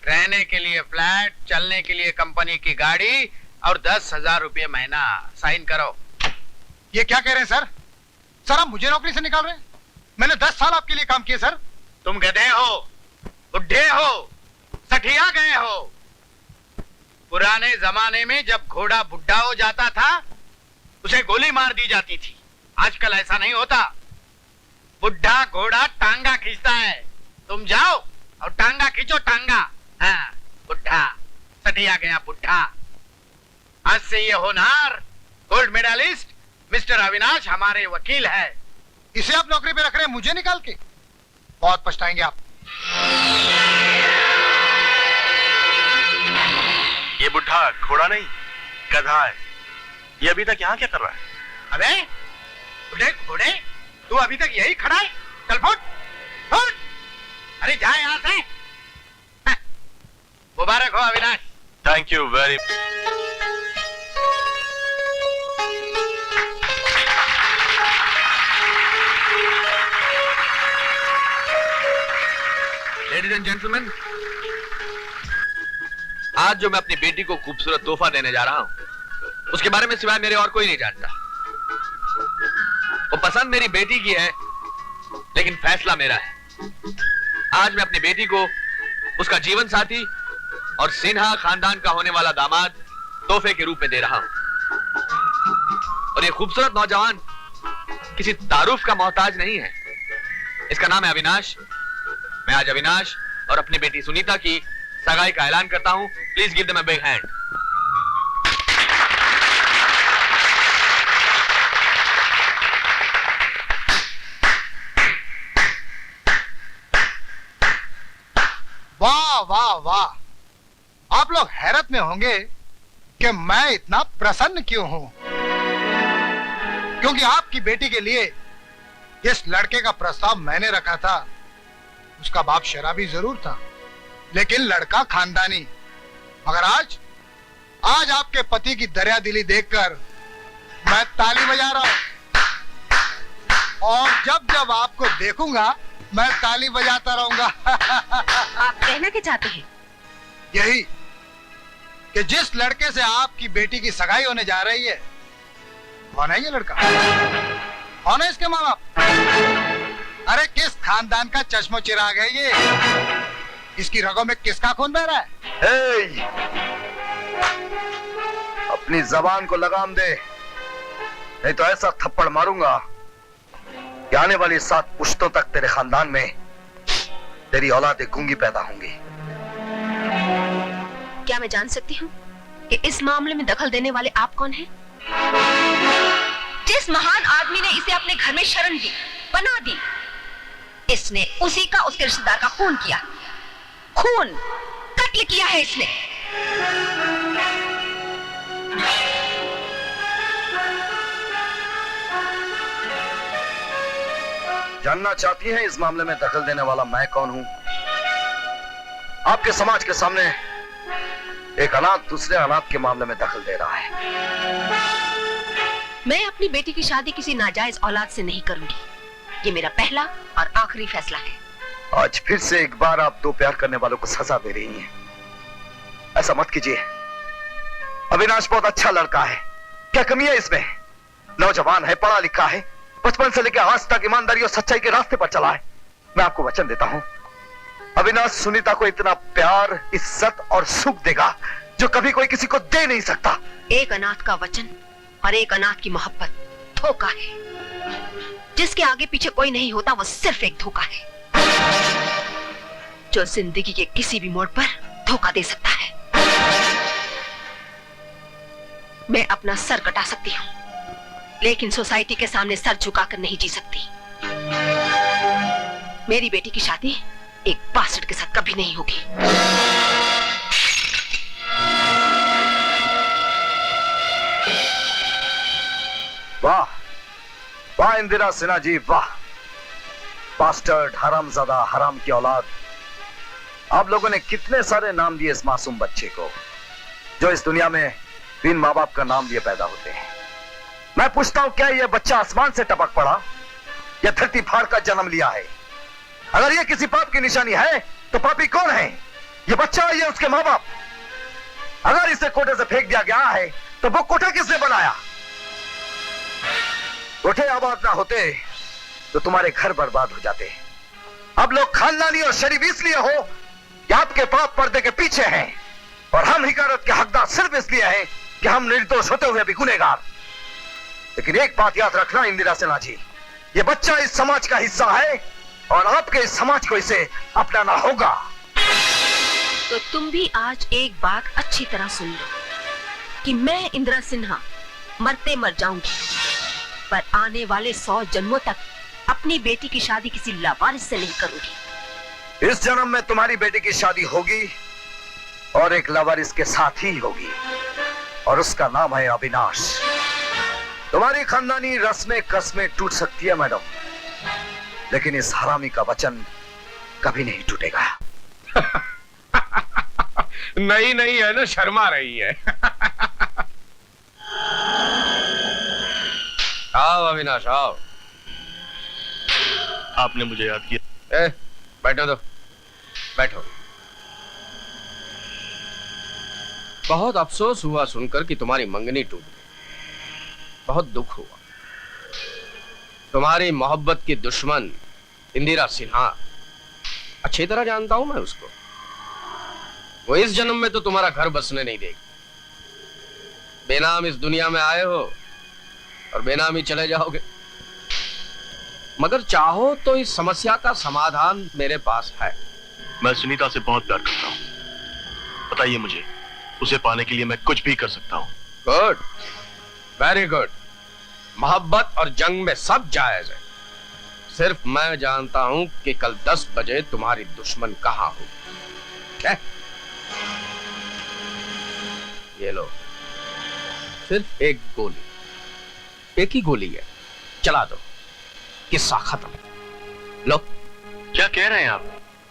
Speaker 12: रहने के लिए फ्लैट, चलने के लिए कंपनी की गाड़ी और 10,000 रुपये महीना। साइन करो।
Speaker 15: ये क्या कह रहे हैं सर? सर आप मुझे नौकरी से निकाल रहे हैं? मैंने 10 साल आपके लिए काम किए सर।
Speaker 12: तुम गधे हो, बुढ़े हो, सठिया गए हो। पुराने जमाने में जब घोड़ा बुढ़ा हो जाता था उसे गोली मार दी जाती थी। आजकल ऐसा नहीं होता। बुढ़ा घोड़ा टांगा खींचता है। तुम जाओ और टांगा खींचो, टांगा। हाँ, बुढ़ा, सठिया गया बुढ़ा। आज से ये होनहार गोल्ड मेडलिस्ट मिस्टर अविनाश हमारे वकील है।
Speaker 15: इसे आप नौकरी पे रख रहे हैं मुझे निकाल के? बहुत पछताएंगे आप।
Speaker 10: ये बुढ़ा घोड़ा नहीं, गधा है। ये अभी तक यहाँ क्या कर रहा है?
Speaker 12: अबे बुढ़े घोड़े, तू अभी तक यही खड़ा है? चल फुट फुट। अरे जा यहाँ से। मुबारक हो Avinash.
Speaker 10: Thank you very.
Speaker 3: Ladies and gentleman, आज जो मैं अपनी बेटी को खूबसूरत तोहफा देने जा रहा हूं उसके बारे में सिवाय मेरे और कोई नहीं जानता। वो पसंद मेरी बेटी की है लेकिन फैसला मेरा है। आज मैं अपनी बेटी को उसका जीवन साथी और सिन्हा खानदान का होने वाला दामाद तोहफे के रूप में दे रहा हूं। और ये खूबसूरत नौजवान किसी तारुफ का मोहताज नहीं है। इसका नाम है अविनाश। मैं आज अविनाश और अपनी बेटी सुनीता की सगाई का ऐलान करता हूं। Please give them a big hand.
Speaker 15: वाह वाह वाह, आप लोग हैरत में होंगे कि मैं इतना प्रसन्न क्यों हूं। क्योंकि आपकी बेटी के लिए जिस लड़के का प्रस्ताव मैंने रखा था उसका बाप शराबी जरूर था लेकिन लड़का खानदानी। मगर आज आपके पति की दरिया दिली देखकर मैं ताली बजा रहा हूं और जब जब आपको देखूंगा मैं ताली बजाता रहूंगा।
Speaker 5: आप कहना क्या चाहते हैं?
Speaker 15: यही कि जिस लड़के से आपकी बेटी की सगाई होने जा रही है, कौन है ये लड़का? कौन है इसके माँ बाप? अरे किस खानदान का चश्मो चिराग है ये? इसकी रगों में किसका खून बह रहा है?
Speaker 11: अपनी जबान को लगाम दे, नहीं तो ऐसा थप्पड़ मारूंगा कि आने वाली 7 पुश्तों तक तेरे खानदान में तेरी औलाद गूंगी पैदा होंगी।
Speaker 4: क्या मैं जान सकती हूँ कि इस मामले में दखल देने वाले आप कौन हैं? जिस महान आदमी ने इसे अपने घर में शरण दी, पनाह दी, इसने उसी का उसके रिश्तेदार का खून किया, खून कत्ल किया है इसने।
Speaker 11: जानना चाहती हैं इस मामले में दखल देने वाला मैं कौन हूं? आपके समाज के सामने एक अनाथ दूसरे अनाथ के मामले में दखल दे रहा है।
Speaker 4: मैं अपनी बेटी की शादी किसी नाजायज औलाद से नहीं करूंगी। ये मेरा पहला और आखिरी फैसला है।
Speaker 11: आज फिर से एक बार आप दो प्यार करने वालों को सजा दे रही हैं। ऐसा मत कीजिए। अविनाश बहुत अच्छा लड़का है, क्या कमी है इसमें? नौजवान है, पढ़ा लिखा है, बचपन से लेकर आज तक ईमानदारी और सच्चाई के रास्ते पर चला है। मैं आपको वचन देता हूं, अविनाश सुनीता को इतना प्यार, इज्जत और सुख देगा जो कभी कोई किसी को दे नहीं सकता।
Speaker 4: एक अनाथ का वचन और एक अनाथ की मोहब्बत धोखा है। जिसके आगे पीछे कोई नहीं होता वो सिर्फ एक धोखा है, जो जिंदगी के किसी भी मोड़ पर धोखा दे सकता है। मैं अपना सर कटा सकती हूँ, लेकिन सोसाइटी के सामने सर झुकाकर नहीं जी सकती। मेरी बेटी की शादी एक बास्टर्ड के साथ कभी नहीं होगी।
Speaker 11: वाह वाह इंदिरा सिन्हा जी, वाह। बास्टर्ड, हरामजादा, हराम की औलाद। आप लोगों ने कितने सारे नाम दिए इस मासूम बच्चे को, जो इस दुनिया में बिन माँ बाप का नाम लिए पैदा होते हैं। मैं पूछता हूं, क्या यह बच्चा आसमान से टपक पड़ा या धरती फाड़ का जन्म लिया है? अगर यह किसी पाप की निशानी है तो पापी कौन है? यह बच्चा है या उसके माँ बाप? अगर इसे कोठे से फेंक दिया गया है तो वो कोठा किसने बनाया? कोठे आबाद ना होते तो तुम्हारे घर बर्बाद हो जाते। अब लोग खानदानी और शरीफ इसलिए हो कि आपके पाप पर्दे के पीछे हैं, और हम हिकारत के हकदार सिर्फ इसलिए हैं कि हम निर्दोष होते हुए भी गुनहगार। लेकिन एक बात याद रखना इंदिरा सिन्हा जी, ये बच्चा इस समाज का हिस्सा है और आपके इस समाज को इसे अपनाना होगा।
Speaker 4: तो तुम भी आज एक बात अच्छी तरह सुन लो कि मैं इंदिरा सिन्हा मरते मर जाऊंगी, पर आने वाले 100 जन्मों तक अपनी बेटी की शादी किसी लावारिस से नहीं करूंगी।
Speaker 11: इस जन्म में तुम्हारी बेटी की शादी होगी और एक लावारिस के साथ ही होगी, और उसका नाम है अविनाश। तुम्हारी खानदानी रस्में कसमें टूट सकती है मैडम, लेकिन इस हरामी का वचन कभी नहीं टूटेगा।
Speaker 10: नहीं नहीं है ना, शर्मा रही है। आओ अविनाश आओ।
Speaker 16: आपने मुझे याद किया।
Speaker 10: बैठो तो, बैठो। बहुत अफसोस हुआ सुनकर कि तुम्हारी मंगनी टूट गई, बहुत दुख हुआ। तुम्हारी मोहब्बत की दुश्मन इंदिरा सिन्हा, अच्छी तरह जानता हूं मैं उसको। वो इस जन्म में तो तुम्हारा घर बसने नहीं देगी। बेनाम इस दुनिया में आए हो और बेनाम ही चले जाओगे। मगर चाहो तो इस समस्या का समाधान मेरे पास है।
Speaker 16: मैं सुनीता से बहुत प्यार करता हूं, बताइए मुझे, उसे पाने के लिए मैं कुछ भी कर सकता हूं।
Speaker 10: Good, very good. मोहब्बत और जंग में सब जायज है। सिर्फ मैं जानता हूं कि कल 10 बजे तुम्हारी दुश्मन कहां हो। क्या? ये लो, सिर्फ एक गोली, एक ही गोली है, चला दो, किस्सा खत्म। लो।
Speaker 16: क्या कह रहे हैं आप?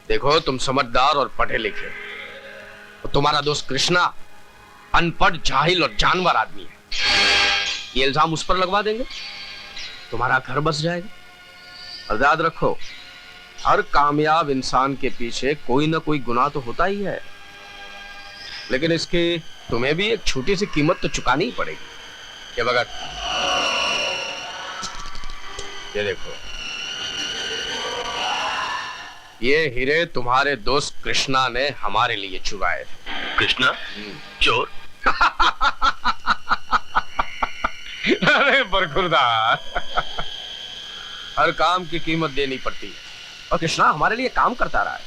Speaker 10: देखो, तुम समझदार और पढ़े लिखे, तो तुम्हारा दोस्त कृष्णा अनपढ़, जाहिल और जानवर आदमी है। ये इल्जाम उस पर लगवा देंगे, तुम्हारा घर बस जाएगा। और याद रखो, हर कामयाब इंसान के पीछे कोई ना कोई गुनाह तो होता ही है, लेकिन इसकी तुम्हें भी एक छोटी सी कीमत तो चुकानी ही पड़ेगी। ये भगत, ये देखो, ये हीरे तुम्हारे दोस्त कृष्णा ने हमारे लिए चुराए थे।
Speaker 16: कृष्णा चोर?
Speaker 10: अरे बरखुरदार,
Speaker 13: हर काम की कीमत देनी पड़ती है, और कृष्णा हमारे लिए काम करता रहा है।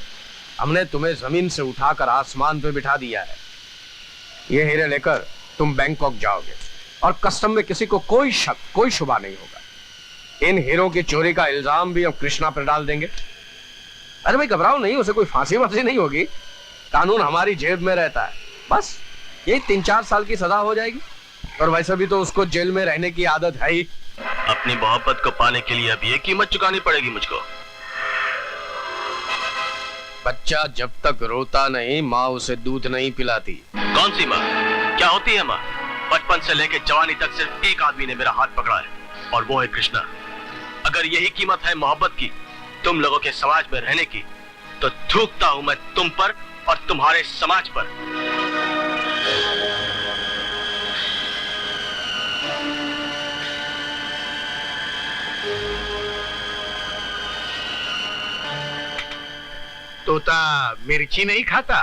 Speaker 13: हमने तुम्हें जमीन से उठाकर आसमान पे बिठा दिया है। ये हीरे लेकर तुम बैंकॉक जाओगे और कस्टम में किसी को कोई शक, कोई शुबा नहीं होगा। इन हीरों की चोरी का इल्जाम भी हम कृष्णा पर डाल देंगे। अरे भाई घबराओ नहीं, उसे कोई फांसी वांसी नहीं होगी। कानून हमारी जेब में रहता है। बस यही 3-4 साल की सजा हो जाएगी, और वैसे भी तो उसको जेल में रहने की आदत है ही।
Speaker 16: अपनी मोहब्बत को पाने के लिए अब ये कीमत चुकानी पड़ेगी मुझको।
Speaker 13: बच्चा जब तक रोता नहीं, माँ उसे दूध नहीं पिलाती।
Speaker 16: कौन सी माँ? क्या होती है माँ? बचपन से लेकर जवानी तक सिर्फ एक आदमी ने मेरा हाथ पकड़ा है, और वो है कृष्णा। अगर यही कीमत है मोहब्बत की, तुम लोगों के समाज में रहने की, तो थूकता हूं मैं तुम पर और तुम्हारे समाज पर।
Speaker 12: तोता मिर्ची नहीं खाता।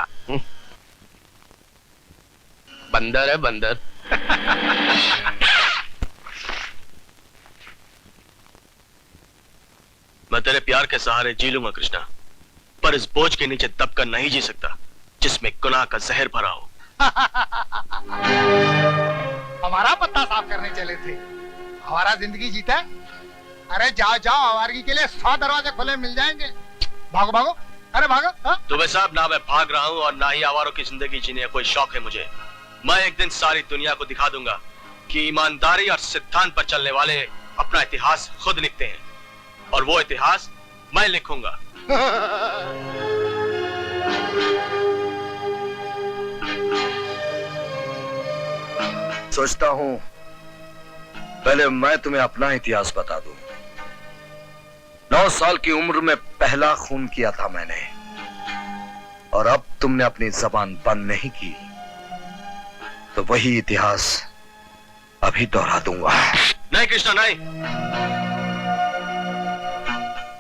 Speaker 13: बंदर है बंदर।
Speaker 16: मैं तेरे प्यार के सहारे जी लूंगा कृष्णा, पर इस बोझ के नीचे दबकर नहीं जी सकता जिसमें गुनाह का जहर भरा हो।
Speaker 15: हमारा पत्ता साफ करने चले थे, हमारा जिंदगी जीता है। अरे जाओ जाओ, आवारगी के लिए 100 दरवाजे खुले मिल जाएंगे। भागो भागो, अरे भागो।
Speaker 16: तुम्हें साहब, ना मैं भाग रहा हूँ और ना ही आवारों की जिंदगी जीने का कोई शौक है मुझे। मैं एक दिन सारी दुनिया को दिखा दूंगा कि ईमानदारी और सिद्धांत पर चलने वाले अपना इतिहास खुद लिखते हैं, और वो इतिहास मैं लिखूंगा।
Speaker 11: सोचता हूं पहले मैं तुम्हें अपना इतिहास बता दूं। 9 साल की उम्र में पहला खून किया था मैंने, और अब तुमने अपनी जबान बंद नहीं की, तो वही इतिहास अभी दोहरा दूंगा।
Speaker 16: नहीं कृष्णा, नहीं,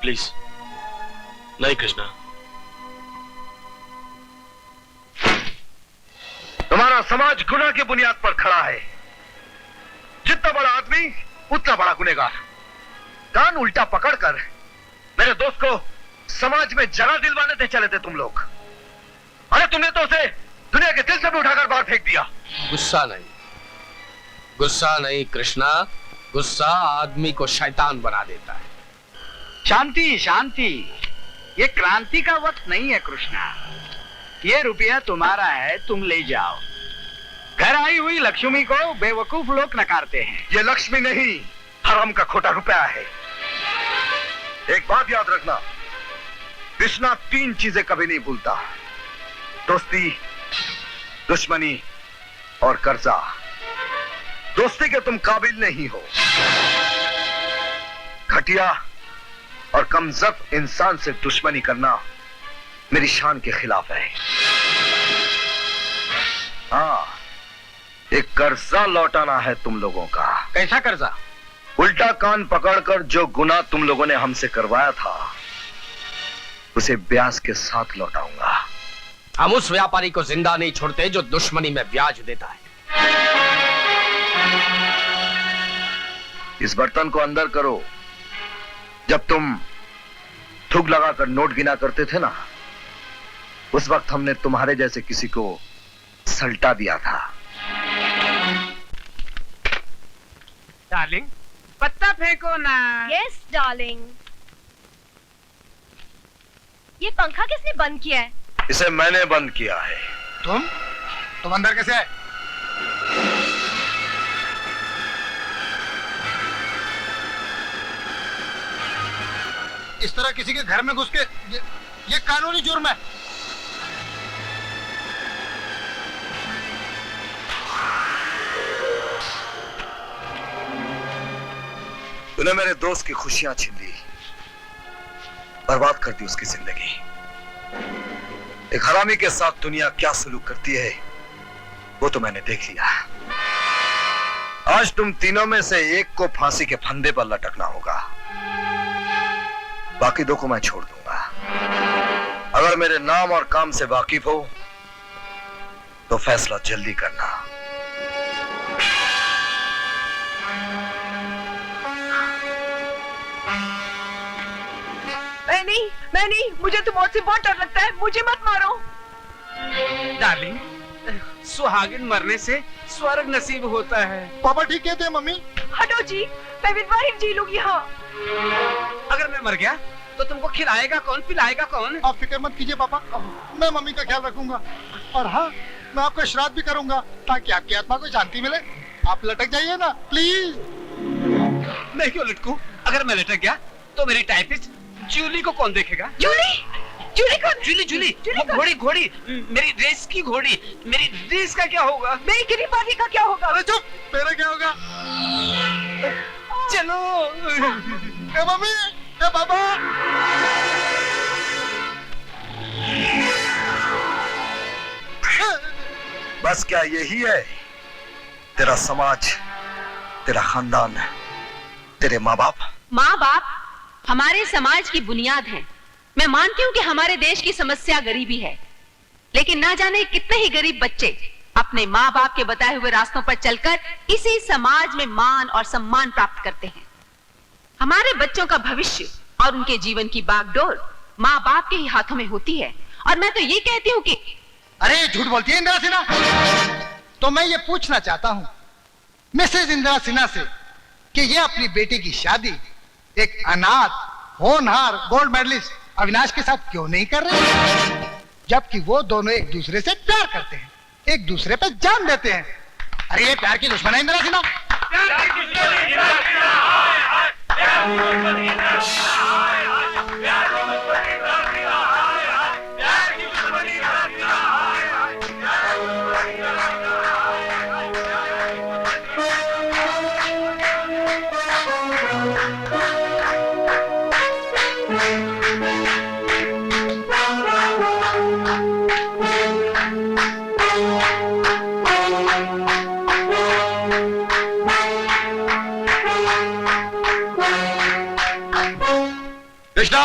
Speaker 16: प्लीज नहीं कृष्णा।
Speaker 11: तुम्हारा समाज गुनाह की बुनियाद पर खड़ा है। जितना बड़ा आदमी उतना बड़ा गुनहगार। कान उल्टा पकड़कर मेरे दोस्त को समाज में जरा दिलवाने थे चले थे तुम लोग। अरे तुमने तो उसे दुनिया के दिल से भी उठाकर बाहर फेंक दिया।
Speaker 13: गुस्सा नहीं, गुस्सा नहीं कृष्णा, गुस्सा आदमी को शैतान बना देता है।
Speaker 12: शांति शांति, ये क्रांति का वक्त नहीं है कृष्णा। ये रुपया तुम्हारा है, तुम ले जाओ। घर आई हुई लक्ष्मी को बेवकूफ लोग नकारते हैं।
Speaker 11: ये लक्ष्मी नहीं, हराम का खोटा रुपया है। एक बात याद रखना, कृष्णा 3 चीजें कभी नहीं भूलता: दोस्ती, दुश्मनी और कर्जा। दोस्ती के तुम काबिल नहीं हो। घटिया और कमजोर इंसान से दुश्मनी करना मेरी शान के खिलाफ है। हाँ, एक कर्जा लौटाना है तुम लोगों का।
Speaker 12: कैसा कर्जा?
Speaker 11: उल्टा कान पकड़कर जो गुनाह तुम लोगों ने हमसे करवाया था, उसे ब्याज के साथ लौटाऊंगा।
Speaker 13: हम उस व्यापारी को जिंदा नहीं छोड़ते जो दुश्मनी में ब्याज देता है।
Speaker 11: इस बर्तन को अंदर करो। जब तुम थूक लगाकर नोट गिना करते थे ना, उस वक्त हमने तुम्हारे जैसे किसी को सल्टा दिया था।
Speaker 12: डार्लिंग, पत्ता फेंको ना।
Speaker 5: Yes darling. ये पंखा किसने बंद किया है?
Speaker 11: इसे मैंने बंद किया है।
Speaker 15: तुम अंदर कैसे आए? इस तरह किसी के घर में घुस के ये कानूनी जुर्म है।
Speaker 11: तूने मेरे दोस्त की खुशियां छीन ली, बर्बाद कर दी उसकी जिंदगी। एक हरामी के साथ दुनिया क्या सलूक करती है वो तो मैंने देख लिया। आज तुम तीनों में से एक को फांसी के फंदे पर लटकना होगा, बाकी 2 को मैं छोड़ दूंगा। अगर मेरे नाम और काम से वाकिफ हो तो फैसला जल्दी करना।
Speaker 2: नहीं, मुझे तो मौत से बहुत डर लगता है, मुझे मत मारो।
Speaker 12: डार्लिंग, सुहागिन मरने से स्वर्ग नसीब होता है।
Speaker 15: पापा ठीक कहते हैं मम्मी।
Speaker 2: हटो जी, मैं विधवा ही जी लूंगी। हाँ,
Speaker 12: अगर मैं मर गया तो तुमको खिलाएगा कौन, पिलाएगा कौन?
Speaker 15: आप फिक्र मत कीजिए पापा, मैं मम्मी का ख्याल रखूंगा। और हाँ, मैं आपका श्राद्ध भी करूंगा ताकि आपकी आत्मा को शांति मिले। आप लटक जाइए ना प्लीज।
Speaker 12: मैं क्यों लटकूं? अगर मैं लटक गया तो मेरी टाइपिस्ट जूली को कौन देखेगा?
Speaker 2: जूली? जूली कौन?
Speaker 12: जूली जूली, घोड़ी घोड़ी, मेरी रेस की घोड़ी। मेरी रेस का क्या होगा?
Speaker 2: मेरी गिरी पार्टी का क्या होगा?
Speaker 15: अरे चुप, मेरा क्या होगा?
Speaker 12: चलो।
Speaker 15: ए मम्मी, ए पापा।
Speaker 11: बस क्या यही है तेरा समाज, तेरा खानदान, तेरे माँ बाप?
Speaker 17: माँ बाप हमारे समाज की बुनियाद हैं। मैं मानती हूँ कि हमारे देश की समस्या गरीबी है, लेकिन ना जाने कितने ही गरीब बच्चे अपने माँ बाप के बताए हुए रास्तों पर चलकर इसी समाज में मान और सम्मान प्राप्त करते हैं। हमारे बच्चों का भविष्य और उनके जीवन की बागडोर माँ बाप के ही हाथों में होती है। और मैं तो ये कहती हूँ कि
Speaker 15: अरे झूठ बोलती है इंदिरा सिन्हा। तो मैं ये पूछना चाहता हूँ मिसेज इंदिरा सिन्हा से कि ये अपनी बेटी की शादी एक अनाथ होनहार गोल्ड मेडलिस्ट अविनाश के साथ क्यों नहीं कर रहे, जबकि वो दोनों एक दूसरे से प्यार करते हैं, एक दूसरे पे जान देते हैं। अरे ये प्यार की दुश्मन है इंदिरा सिन्हा।
Speaker 1: कृष्णा,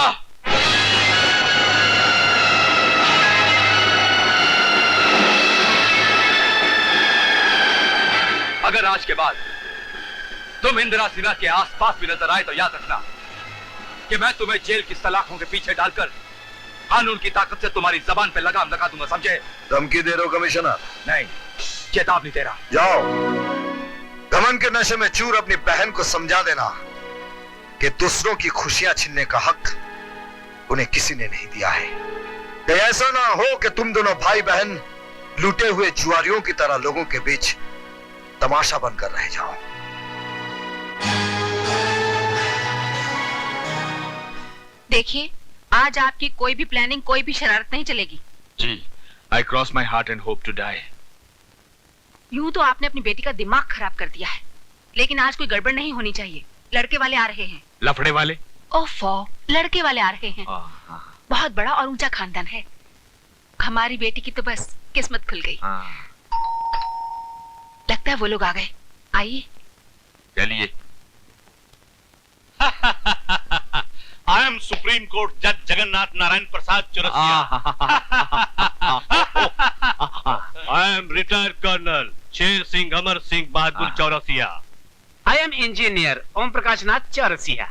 Speaker 1: अगर आज के बाद तुम इंदिरा सिन्हा के आसपास भी नजर आए तो याद रखना कि मैं तुम्हें जेल की सलाखों के पीछे डालकर कानून की ताकत से तुम्हारी जबान पे लगाम लगा दूंगा, समझे?
Speaker 11: धमकी दे रहे हो कमिश्नर?
Speaker 1: नहीं, चेतावनी दे रहा।
Speaker 11: जाओ, घमंड के नशे में चूर अपनी बहन को समझा देना कि दूसरों की खुशियां छीनने का हक उन्हें किसी ने नहीं दिया है। कि ऐसा ना हो कि तुम दोनों भाई बहन लूटे हुए जुआरियों की तरह लोगों के बीच तमाशा बनकर रह जाओ।
Speaker 17: देखिए, आज आपकी कोई भी प्लानिंग, कोई भी शरारत नहीं चलेगी।
Speaker 3: जी, I cross my heart and hope to die.
Speaker 17: यूं तो आपने अपनी बेटी का दिमाग खराब कर दिया है, लेकिन आज कोई गड़बड़ नहीं होनी चाहिए। लड़के वाले आ रहे हैं।
Speaker 3: लफड़े वाले?
Speaker 17: ओफो, लड़के वाले आ रहे हैं। बहुत बड़ा और ऊंचा खानदान है। हमारी बेटी की तो बस किस्मत खुल गई। लगता है वो लोग आ गए। आइए।
Speaker 3: चलिए।
Speaker 16: I am Supreme Court Judge Jagannath Narayan Prasad Chaurasia. I am retired Colonel Sher Singh Amar Singh Bahadur Chaurasia.
Speaker 12: I am engineer Om Prakash नाथ चौरसिया।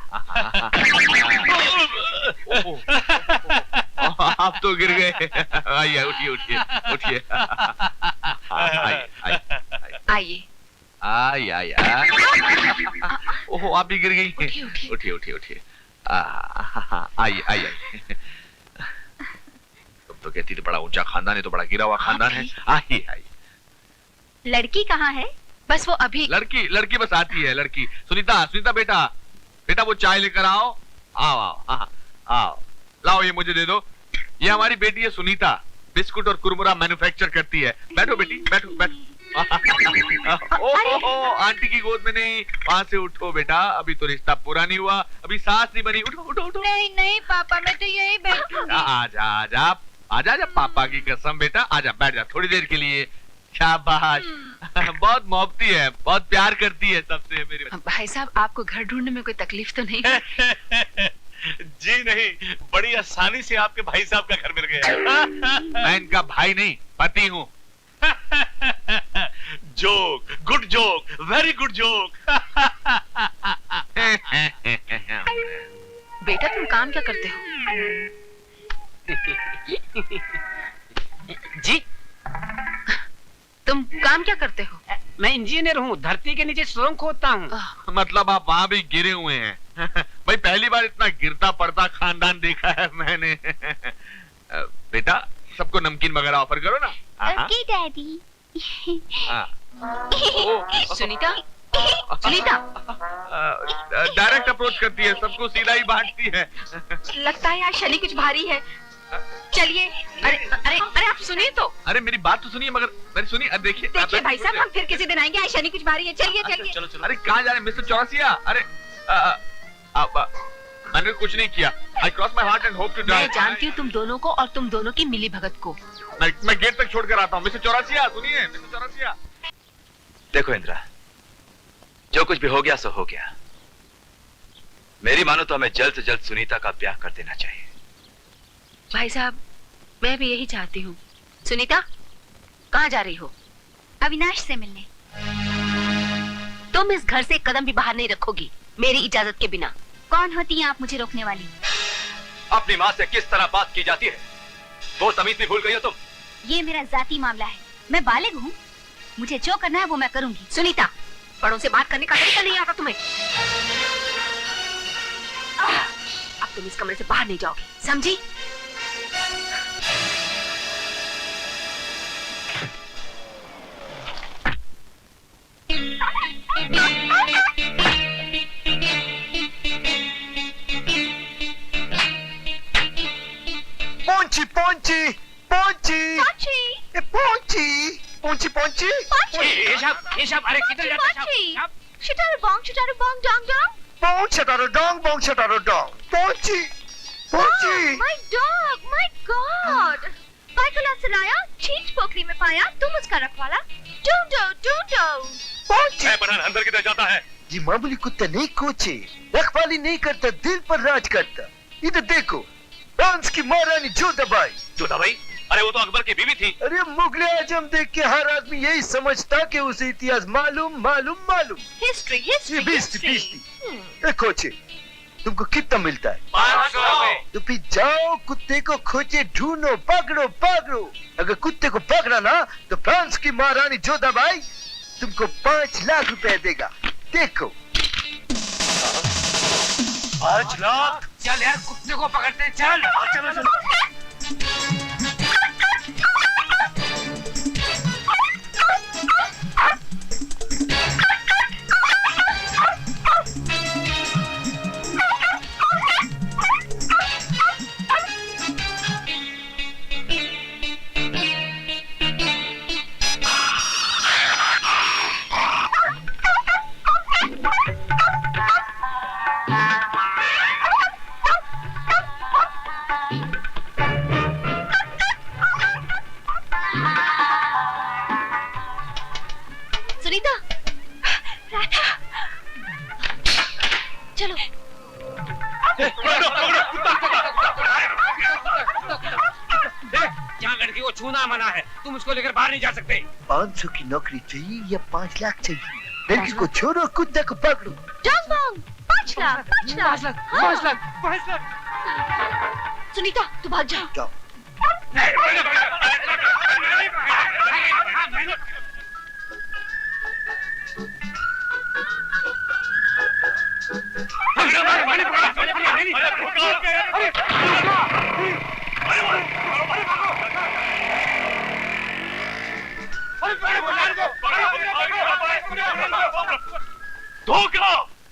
Speaker 3: आप तो गिर गए। आइए, उठिए उठिए उठिए।
Speaker 17: आइए
Speaker 3: आइए। ओहो, आप भी गिर गई। उठिए उठिए उठिए। आइए आइए। तुम तो कहती थी बड़ा ऊंचा खानदान है, तो बड़ा गिरा हुआ खानदान है। आइए आइए।
Speaker 17: लड़की कहाँ है? बस वो अभी।
Speaker 3: लड़की बस आती है। लड़की सुनीता बेटा वो चाय लेकर आओ। आओ लाओ, ये मुझे दे दो। ये हमारी बेटी है सुनीता, बिस्कुट और कुरमुरा मैन्युफैक्चर करती है। बैठो बेटी, बैठो। ओहो, आंटी की गोद में नहीं, वहां से उठो बेटा, अभी तो रिश्ता पूरा नहीं हुआ, अभी सास नहीं बनी। उठो।
Speaker 14: नहीं पापा, मैं तो यही बैठूंगी।
Speaker 3: आजा पापा की कसम बेटा, आजा बैठ जा थोड़ी देर के लिए। शाबाश। बहुत मोहब्बती है, बहुत प्यार करती है सबसे मेरी।
Speaker 17: भाई साहब, आपको घर ढूंढने में कोई तकलीफ तो नहीं?
Speaker 16: जी नहीं, बड़ी आसानी से आपके भाई साहब का घर मिल गया।
Speaker 3: मैं इनका भाई नहीं, पति हूँ।
Speaker 16: Joke, good joke, very good joke.
Speaker 17: बेटा, तुम काम क्या करते हो?
Speaker 12: जी
Speaker 17: तुम काम क्या करते हो?
Speaker 12: मैं इंजीनियर हूँ, धरती के नीचे सुरंग खोदता हूँ।
Speaker 18: मतलब आप वहाँ भी गिरे हुए हैं? भाई पहली बार इतना गिरता पड़ता खानदान देखा है मैंने। बेटा सबको नमकीन वगैरह ऑफर करो ना।
Speaker 14: Okay daddy.
Speaker 17: Sunita, Sunita
Speaker 18: direct approach करती है, सबको सीधा ही बांटती है।
Speaker 17: लगता है यार शनि कुछ भारी है। चलिए। अरे अरे अरे आप सुनिए तो।
Speaker 18: अरे मेरी बात तो सुनिए, मगर मेरी सुनिए। देखिए
Speaker 17: देखिए भाई साहब, हम फिर किसी दिन आएंगे। आज शनि कुछ भारी है। चलिए चलिए।
Speaker 18: चलो चलो। अरे कहाँ जा रहे हैं मिस्टर चौरसिया? अरे मैंने कुछ नहीं किया। I cross my heart and hope to die।
Speaker 17: मैं जानती हूँ तुम दोनों को और तुम दोनों की मिली भगत को।
Speaker 18: मैं गेट तक छोड़ कर आता हूँ। मिस्टर चौरसिया सुनिए, मिस्टर चौरसिया।
Speaker 1: देखो इंदिरा, जो कुछ भी हो गया सो हो गया। मेरी मानो तो हमें जल्द से जल्द सुनीता का ब्याह कर देना चाहिए।
Speaker 17: भाई साहब मैं भी यही चाहती हूँ। सुनीता कहाँ जा रही हो?
Speaker 14: अविनाश से मिलने।
Speaker 17: तुम इस घर से एक कदम भी बाहर नहीं रखोगी मेरी इजाजत के बिना।
Speaker 14: कौन होती हैं आप मुझे रोकने वाली?
Speaker 1: अपनी माँ से किस तरह बात की जाती है, वो तमीज भी भूल गई हो तुम।
Speaker 14: ये मेरा जाती मामला है, मैं बालिग हूँ, मुझे जो करना है वो मैं करूंगी।
Speaker 17: सुनीता, बड़ों से बात करने का तरीका नहीं आता तुम्हें। अब तुम इस कमरे से बाहर नहीं जाओगी, समझी?
Speaker 11: पहुंची पहुंची पहुंची पहुंची पहुंची पहुंची।
Speaker 12: ये सब अरे किधर जाते हैं?
Speaker 14: शिटारू बॉन्ग डोंग डोंग।
Speaker 11: पहुंच शटारो डोंग बोंग शटारो डोंग। पहुंची पहुंची।
Speaker 14: My dog, my god. बाइकोला से लाया, चींच पोखरी में पाया, तुम उसका रखवाला। ढूंढो ढूंढो।
Speaker 11: पहुंची।
Speaker 18: बनाना अंदर किधर जाता है?
Speaker 11: जी मामूली कुत्ता नहीं कोचे, रखवाली नहीं करता, दिल पर राज करता। इधर देखो, फ्रांस की महारानी जोधाबाई।
Speaker 18: जोधाबाई? अरे वो तो अकबर की बीवी थी।
Speaker 11: अरे मुगले आजम देख के हर आदमी यही समझता कि उसे इतिहास मालूम मालूम मालूम।
Speaker 14: History history.
Speaker 11: खोचे, तुमको कितना मिलता है?
Speaker 18: 500।
Speaker 11: तो फिर जाओ कुत्ते को खोजे, ढूंढो, पकड़ो पकड़ो। अगर कुत्ते को पकड़ा ना तो फ्रांस की महारानी जोधाबाई तुमको 5 लाख रुपए देगा। देखो
Speaker 12: 5 लाख। चल यार कुत्ते को पकड़ते चल। चलो चलो।
Speaker 14: सुनीता, चलो।
Speaker 12: यहाँ लड़की को छूना मना है, तुम उसको लेकर बाहर नहीं जा सकते।
Speaker 11: 500 की नौकरी चाहिए या 5 लाख चाहिए? लड़की को छोड़ो, कुत्ते को पकड़ो।
Speaker 14: डोंग बॉन्ग 5 लाख 5 लाख
Speaker 12: 5 लाख 5 लाख।
Speaker 14: सुनीता तू भाग जा।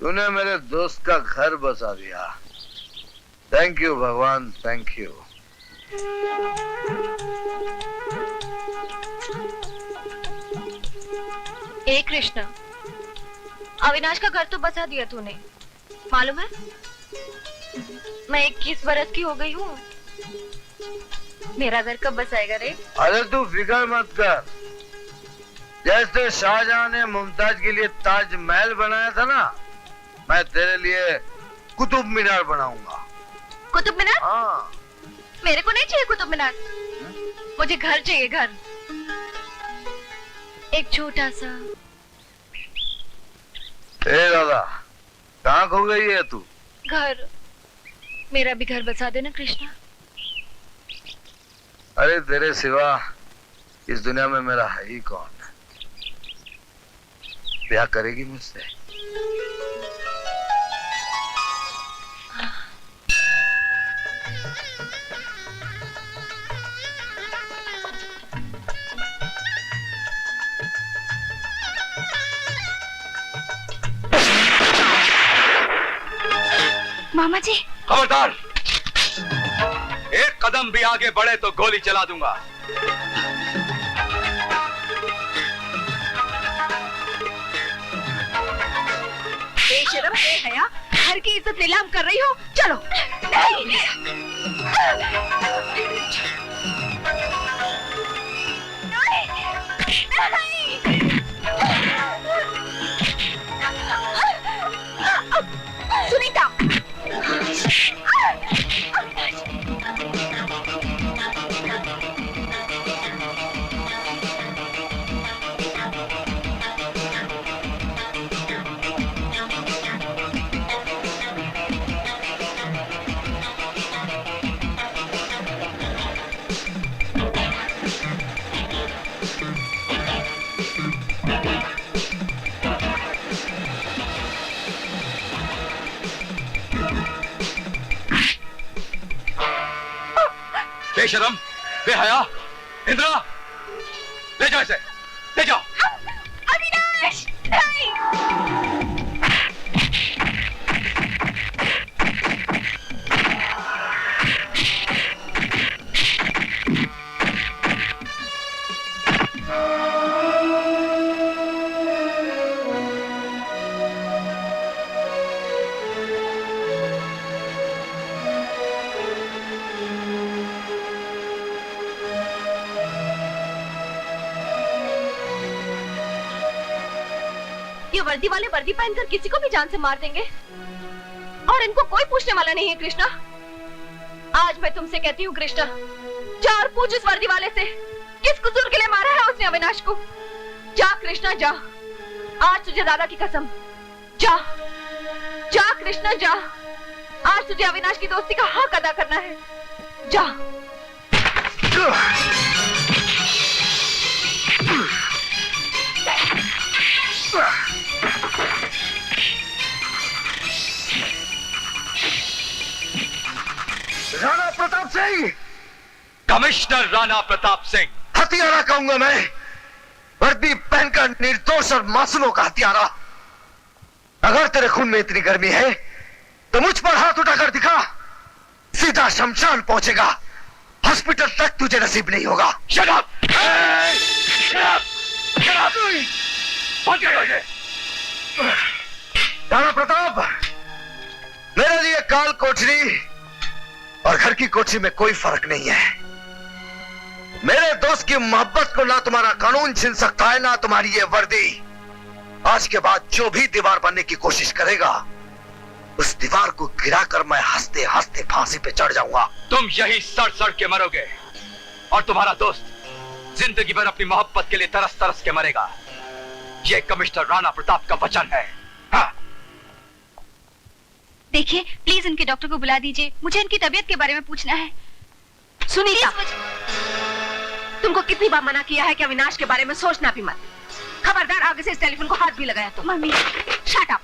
Speaker 11: तूने मेरे दोस्त का घर बसा दिया। थैंक यू भगवान, थैंक यू।
Speaker 5: ए कृष्णा, अविनाश का घर तो बसा दिया तूने, मालूम है? मैं 21 बरस की हो गई हूँ। मेरा घर कब बसाएगा रे?
Speaker 11: अरे तू फिक्र मत कर, जैसे शाहजहां ने मुमताज के लिए ताजमहल बनाया था ना, मैं तेरे लिए कुतुब मीनार बनाऊंगा।
Speaker 5: कुतुब मीनार?
Speaker 11: हाँ।
Speaker 5: मेरे को नहीं चाहिए कुतुब मीनार, मुझे घर चाहिए, घर। एक छोटा सा।
Speaker 11: ए दादा, कहाँ खो गई है तू?
Speaker 5: घर, मेरा भी घर बसा देना कृष्णा।
Speaker 11: अरे तेरे सिवा इस दुनिया में मेरा है ही कौन? ब्याह करेगी मुझसे?
Speaker 14: मामा जी,
Speaker 1: खबरदार! एक कदम भी आगे बढ़े तो गोली चला दूंगा।
Speaker 2: बेशरम, बेहया, घर की इज्जत नीलाम कर रही हो? चलो। सुनीता,
Speaker 1: बेशरम, बेहया, इंद्रा, ले जाओ इसे, ले जाओ।
Speaker 2: अविनाश, नहीं।
Speaker 5: ये वर्दी वाले वर्दी पहनकर किसी को भी जान से मार देंगे और इनको कोई पूछने वाला नहीं है। कृष्णा, आज मैं तुमसे कहती हूँ कृष्णा, जा और पूछ इस वर्दी वाले से किस कसूर के लिए मारा है उसने अविनाश को। जा कृष्णा, जा, आज तुझे दादा की कसम, जा जा कृष्णा, जा, आज तुझे अविनाश की दोस्ती का हक अदा करना है। जा।
Speaker 11: राणा प्रताप सिंह,
Speaker 1: कमिश्नर राणा प्रताप सिंह।
Speaker 11: हत्यारा कहूंगा मैं, वर्दी पहनकर निर्दोष और मासूमों का हत्यारा। अगर तेरे खून में इतनी गर्मी है तो मुझ पर हाथ उठाकर दिखा, सीधा शमशान पहुंचेगा, हॉस्पिटल तक तुझे नसीब नहीं होगा।
Speaker 1: Shut up! Hey! Shut up! Shut up! पहुंच गए ये।
Speaker 11: राणा प्रताप, मेरे लिए काल कोठरी और घर की कोठरी में कोई फर्क नहीं है। मेरे दोस्त की मोहब्बत को ना तुम्हारा कानून छीन सकता है, ना तुम्हारी ये वर्दी। आज के बाद जो भी दीवार बनने की कोशिश करेगा, उस दीवार को गिराकर मैं हंसते हंसते फांसी पे चढ़ जाऊंगा।
Speaker 1: तुम यही सड़ सड़ के मरोगे और तुम्हारा दोस्त जिंदगी भर अपनी मोहब्बत के लिए तरस तरस के मरेगा। ये कमिश्नर राणा प्रताप का वचन है। हाँ।
Speaker 14: देखिए, प्लीज इनके डॉक्टर को बुला दीजिए, मुझे इनकी तबीयत के बारे में पूछना है।
Speaker 5: सुनीता, तुमको कितनी बार मना किया है कि अविनाश के बारे में सोचना भी मत। खबरदार आगे से इस टेलीफोन को हाथ भी लगाया तो।
Speaker 14: Mummy,
Speaker 5: shut up.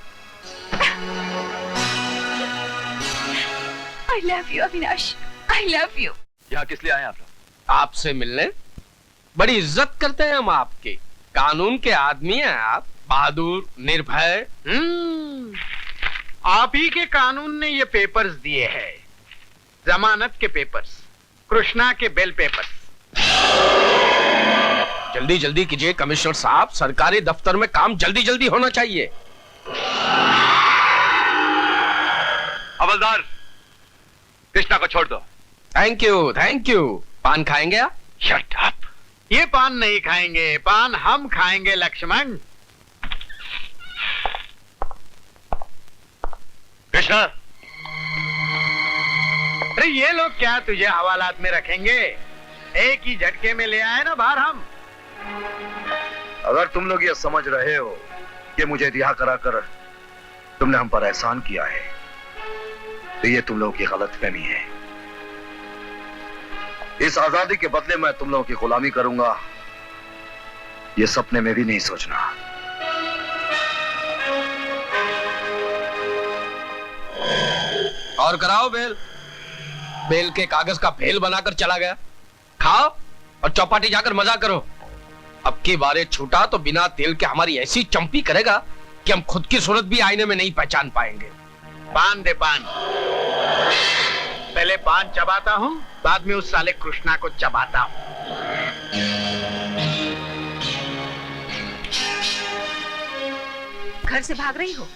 Speaker 14: I love you, Avinash, I love you।
Speaker 1: यहाँ किस लिए आए आप लोग?
Speaker 13: आपसे मिलने। बड़ी इज्जत करते हैं हम आपकी। कानून के आदमी हैं आप, बहादुर, निर्भय।
Speaker 12: आप ही के कानून ने ये पेपर्स दिए हैं, जमानत के पेपर्स, कृष्णा के बेल पेपर्स।
Speaker 13: जल्दी जल्दी कीजिए कमिश्नर साहब, सरकारी दफ्तर में काम जल्दी जल्दी होना चाहिए।
Speaker 1: हवलदार, कृष्णा को छोड़ दो।
Speaker 13: Thank you, thank you. पान खाएंगे आप?
Speaker 1: Shut up.
Speaker 12: ये पान नहीं खाएंगे, पान हम खाएंगे लक्ष्मण।
Speaker 1: कृष्णा,
Speaker 12: अरे ये लोग क्या तुझे हवालात में रखेंगे? एक ही झटके में ले आए ना बाहर हम।
Speaker 11: अगर तुम लोग ये समझ रहे हो कि मुझे रिहा कराकर तुमने हम पर एहसान किया है, तो ये तुम लोगों की गलतफहमी है। इस आजादी के बदले मैं तुम लोगों की गुलामी करूंगा, ये सपने में भी नहीं सोचना।
Speaker 13: और कराओ बेल। बेल के कागज का भेल बनाकर चला गया। खाओ और चौपाटी जाकर मजा करो। अब की बारे छूटा तो बिना तेल के हमारी ऐसी चंपी करेगा कि हम खुद की सूरत भी आईने में नहीं पहचान पाएंगे।
Speaker 12: पान दे पान। पहले पान चबाता हूँ, बाद में उस साले कृष्णा को चबाता हूँ।
Speaker 14: घर से भाग रही हो?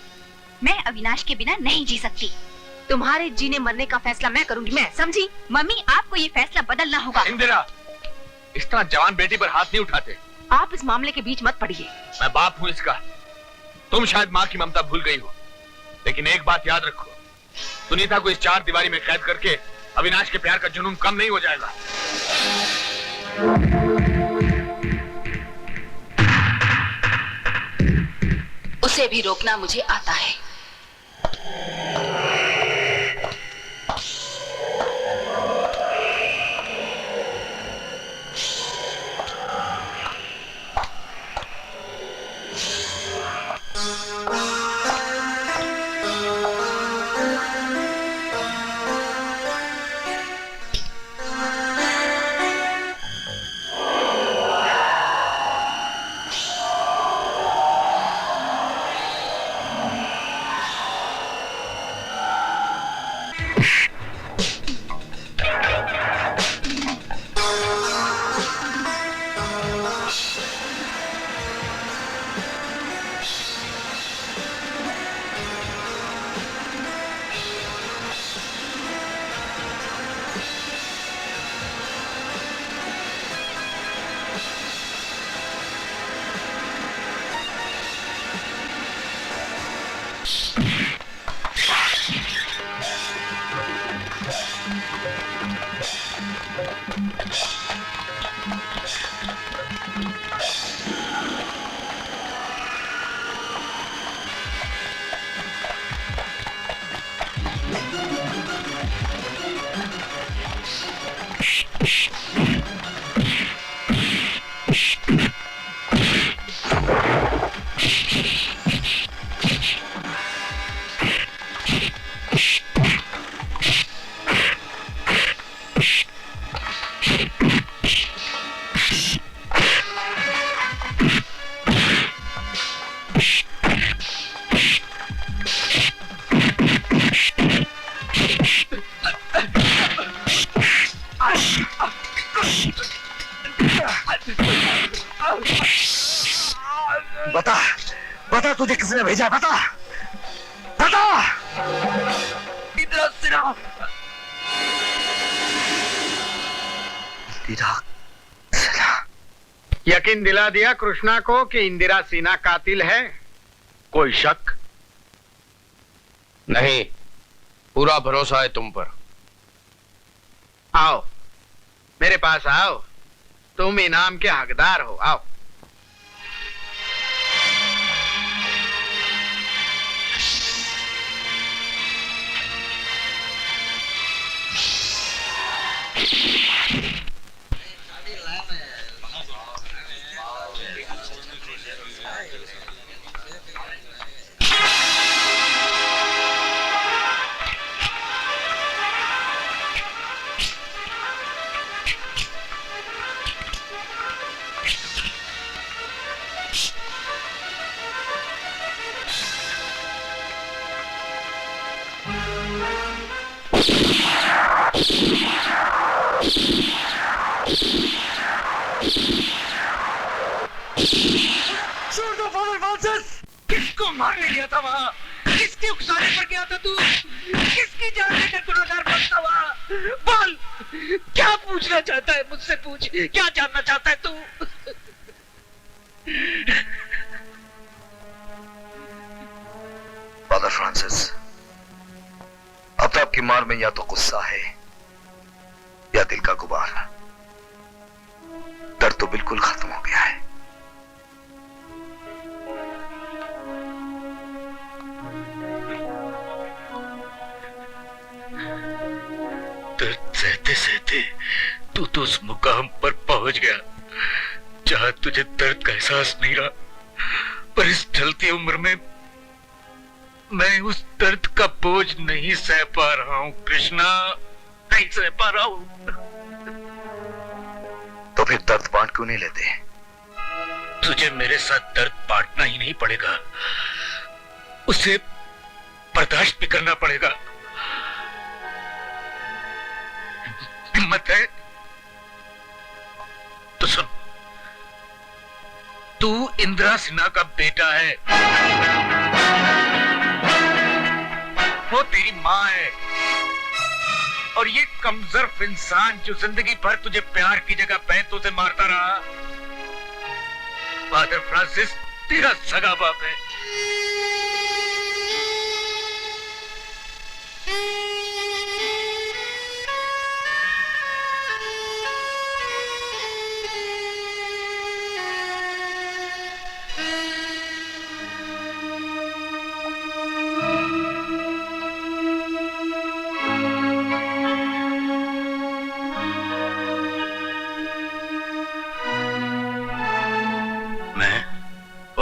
Speaker 14: मैं अविनाश के बिना नहीं जी सकती। तुम्हारे जीने मरने का फैसला मैं करूंगी, मैं समझी? मम्मी, आपको ये फैसला बदलना होगा।
Speaker 18: इंदिरा, इस तरह जवान बेटी पर हाथ नहीं उठाते।
Speaker 14: आप इस मामले के बीच मत पड़िए।
Speaker 18: मैं बाप हूँ इसका। तुम शायद माँ की ममता भूल गई हो, लेकिन एक बात याद रखो, सुनीता को इस चार दीवारी में कैद करके अविनाश के प्यार का जुनून कम नहीं हो जाएगा।
Speaker 17: उसे भी रोकना मुझे आता है।
Speaker 11: बता तुझे किसने भेजा, बता बता।
Speaker 6: इंदिरा सिन्हा।
Speaker 11: इंदिरा
Speaker 12: यकीन दिला दिया कृष्णा को कि इंदिरा सिन्हा कातिल है।
Speaker 13: कोई शक नहीं, पूरा भरोसा है तुम पर।
Speaker 12: आओ मेरे पास आओ, तुम इनाम के हकदार हो। आओ।
Speaker 6: किसको मारने गया था वहाँ? किसके उकसाने पर गया था तू? किसकी जान लेकर गुनहगार बनता वहाँ? बोल, क्या पूछना चाहता है मुझसे? पूछ, क्या जानना चाहता है तू?
Speaker 11: फादर फ्रांसिस, अब तो आपकी मार में या तो गुस्सा है या दिल का गुबार। दर्द तो बिल्कुल खत्म हो गया है।
Speaker 7: दर्द सहते सहते तू तू तो उस मुकाम पर पहुंच गया जहां तुझे दर्द का एहसास नहीं रहा, पर इस ढलती उम्र में मैं उस दर्द का बोझ नहीं सह पा रहा हूं कृष्णा, नहीं सह पा रहा हूं।
Speaker 11: तो फिर दर्द बांट क्यों नहीं लेते?
Speaker 7: तुझे मेरे साथ दर्द बांटना ही नहीं पड़ेगा, उसे बर्दाश्त भी करना पड़ेगा। हिम्मत है तो सुन, तू इंदिरा सिन्हा का बेटा है, वो तेरी माँ है, और ये कमजोर इंसान जो जिंदगी भर तुझे प्यार की जगह पैंतों से मारता रहा, फादर फ्रांसिस तेरा सगा बाप है।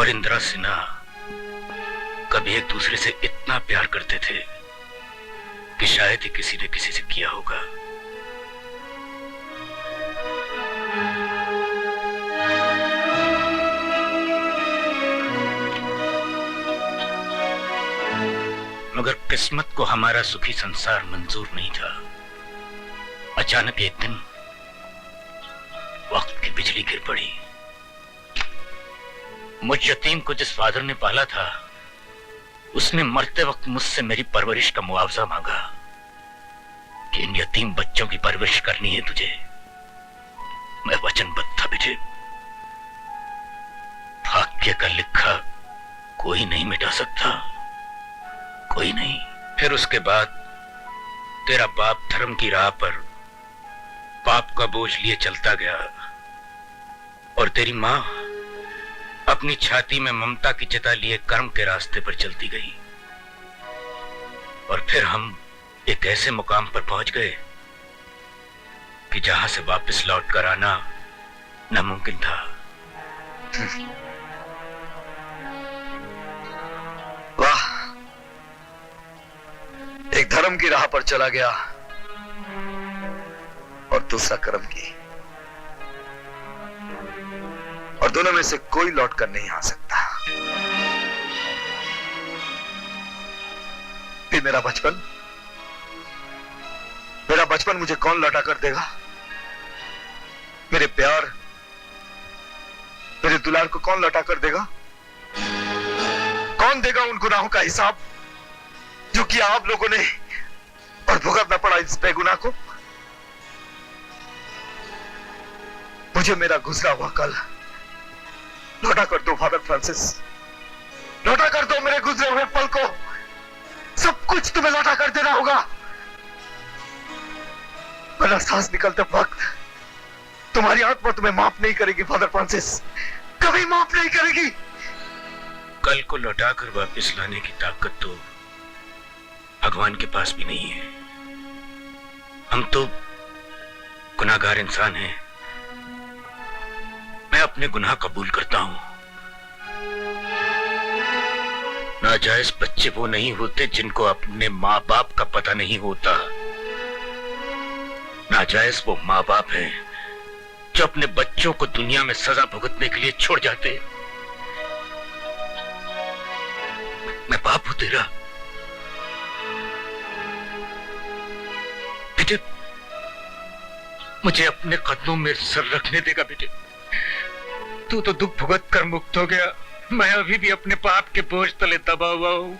Speaker 7: इंदिरा सिन्हा कभी एक दूसरे से इतना प्यार करते थे कि शायद ही किसी ने किसी से किया होगा। मगर किस्मत को हमारा सुखी संसार मंजूर नहीं था। अचानक एक दिन वक्त की बिजली गिर पड़ी। मुझ यतीम को जिस फादर ने पाला था, उसने मरते वक्त मुझसे मेरी परवरिश का मुआवजा मांगा कि इन यतीम बच्चों की परवरिश करनी है तुझे। मैं वचनबद्ध था बेटे। भाग्य का लिखा कोई नहीं मिटा सकता, कोई नहीं। फिर उसके बाद तेरा बाप धर्म की राह पर पाप का बोझ लिए चलता गया, और तेरी मां अपनी छाती में ममता की चिता लिए कर्म के रास्ते पर चलती गई। और फिर हम एक ऐसे मुकाम पर पहुंच गए कि जहां से वापस लौट कर आना नामुमकिन था।
Speaker 11: वाह, एक धर्म की राह पर चला गया और दूसरा कर्म की, और दोनों में से कोई लौट कर नहीं आ सकता। फिर मेरा बचपन मुझे कौन लौटा कर देगा? मेरे प्यार, मेरे दुलार को कौन लौटा कर देगा? कौन देगा उन गुनाहों का हिसाब जो किया आप लोगों ने और भुगतना पड़ा इस बेगुनाह को? मुझे मेरा गुजरा हुआ कल लौटा कर दो फादर फ्रांसिस, लौटा कर दो मेरे गुजरे हुए पल को। सब कुछ तुम्हें लौटा कर देना होगा, वरना सांस निकलते वक्त तुम्हारी आत्मा तुम्हें माफ नहीं करेगी फादर फ्रांसिस, कभी माफ नहीं करेगी।
Speaker 7: कल को लौटा कर वापस लाने की ताकत तो भगवान के पास भी नहीं है। हम तो गुनाहगार इंसान हैं। मैं अपने गुनाह कबूल करता हूं। नाजायज बच्चे वो नहीं होते जिनको अपने माँ बाप का पता नहीं होता। नाजायज वो माँ बाप हैं जो अपने बच्चों को दुनिया में सजा भुगतने के लिए छोड़ जाते। मैं बाप हूं तेरा बेटे, मुझे अपने कदमों में सर रखने देगा बेटे। तू तो दुख भुगत कर मुक्त हो गया, मैं अभी भी अपने पाप के बोझ तले दबा हुआ हूं।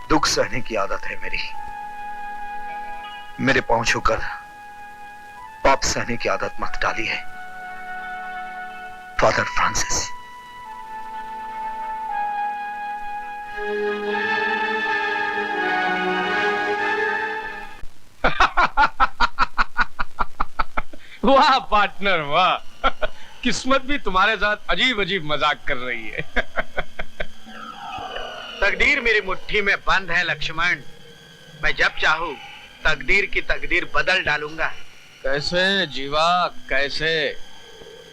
Speaker 11: दुख सहने की आदत है मेरी, मेरे पांव छूकर पाप सहने की आदत मत डाली है फादर फ्रांसिस।
Speaker 13: वाह पार्टनर वाह, किस्मत भी तुम्हारे साथ अजीब अजीब मजाक कर रही है।
Speaker 12: तकदीर मेरी मुट्ठी में बंद है लक्ष्मण। मैं जब चाहूं तकदीर की तकदीर बदल डालूंगा।
Speaker 13: कैसे जीवा, कैसे?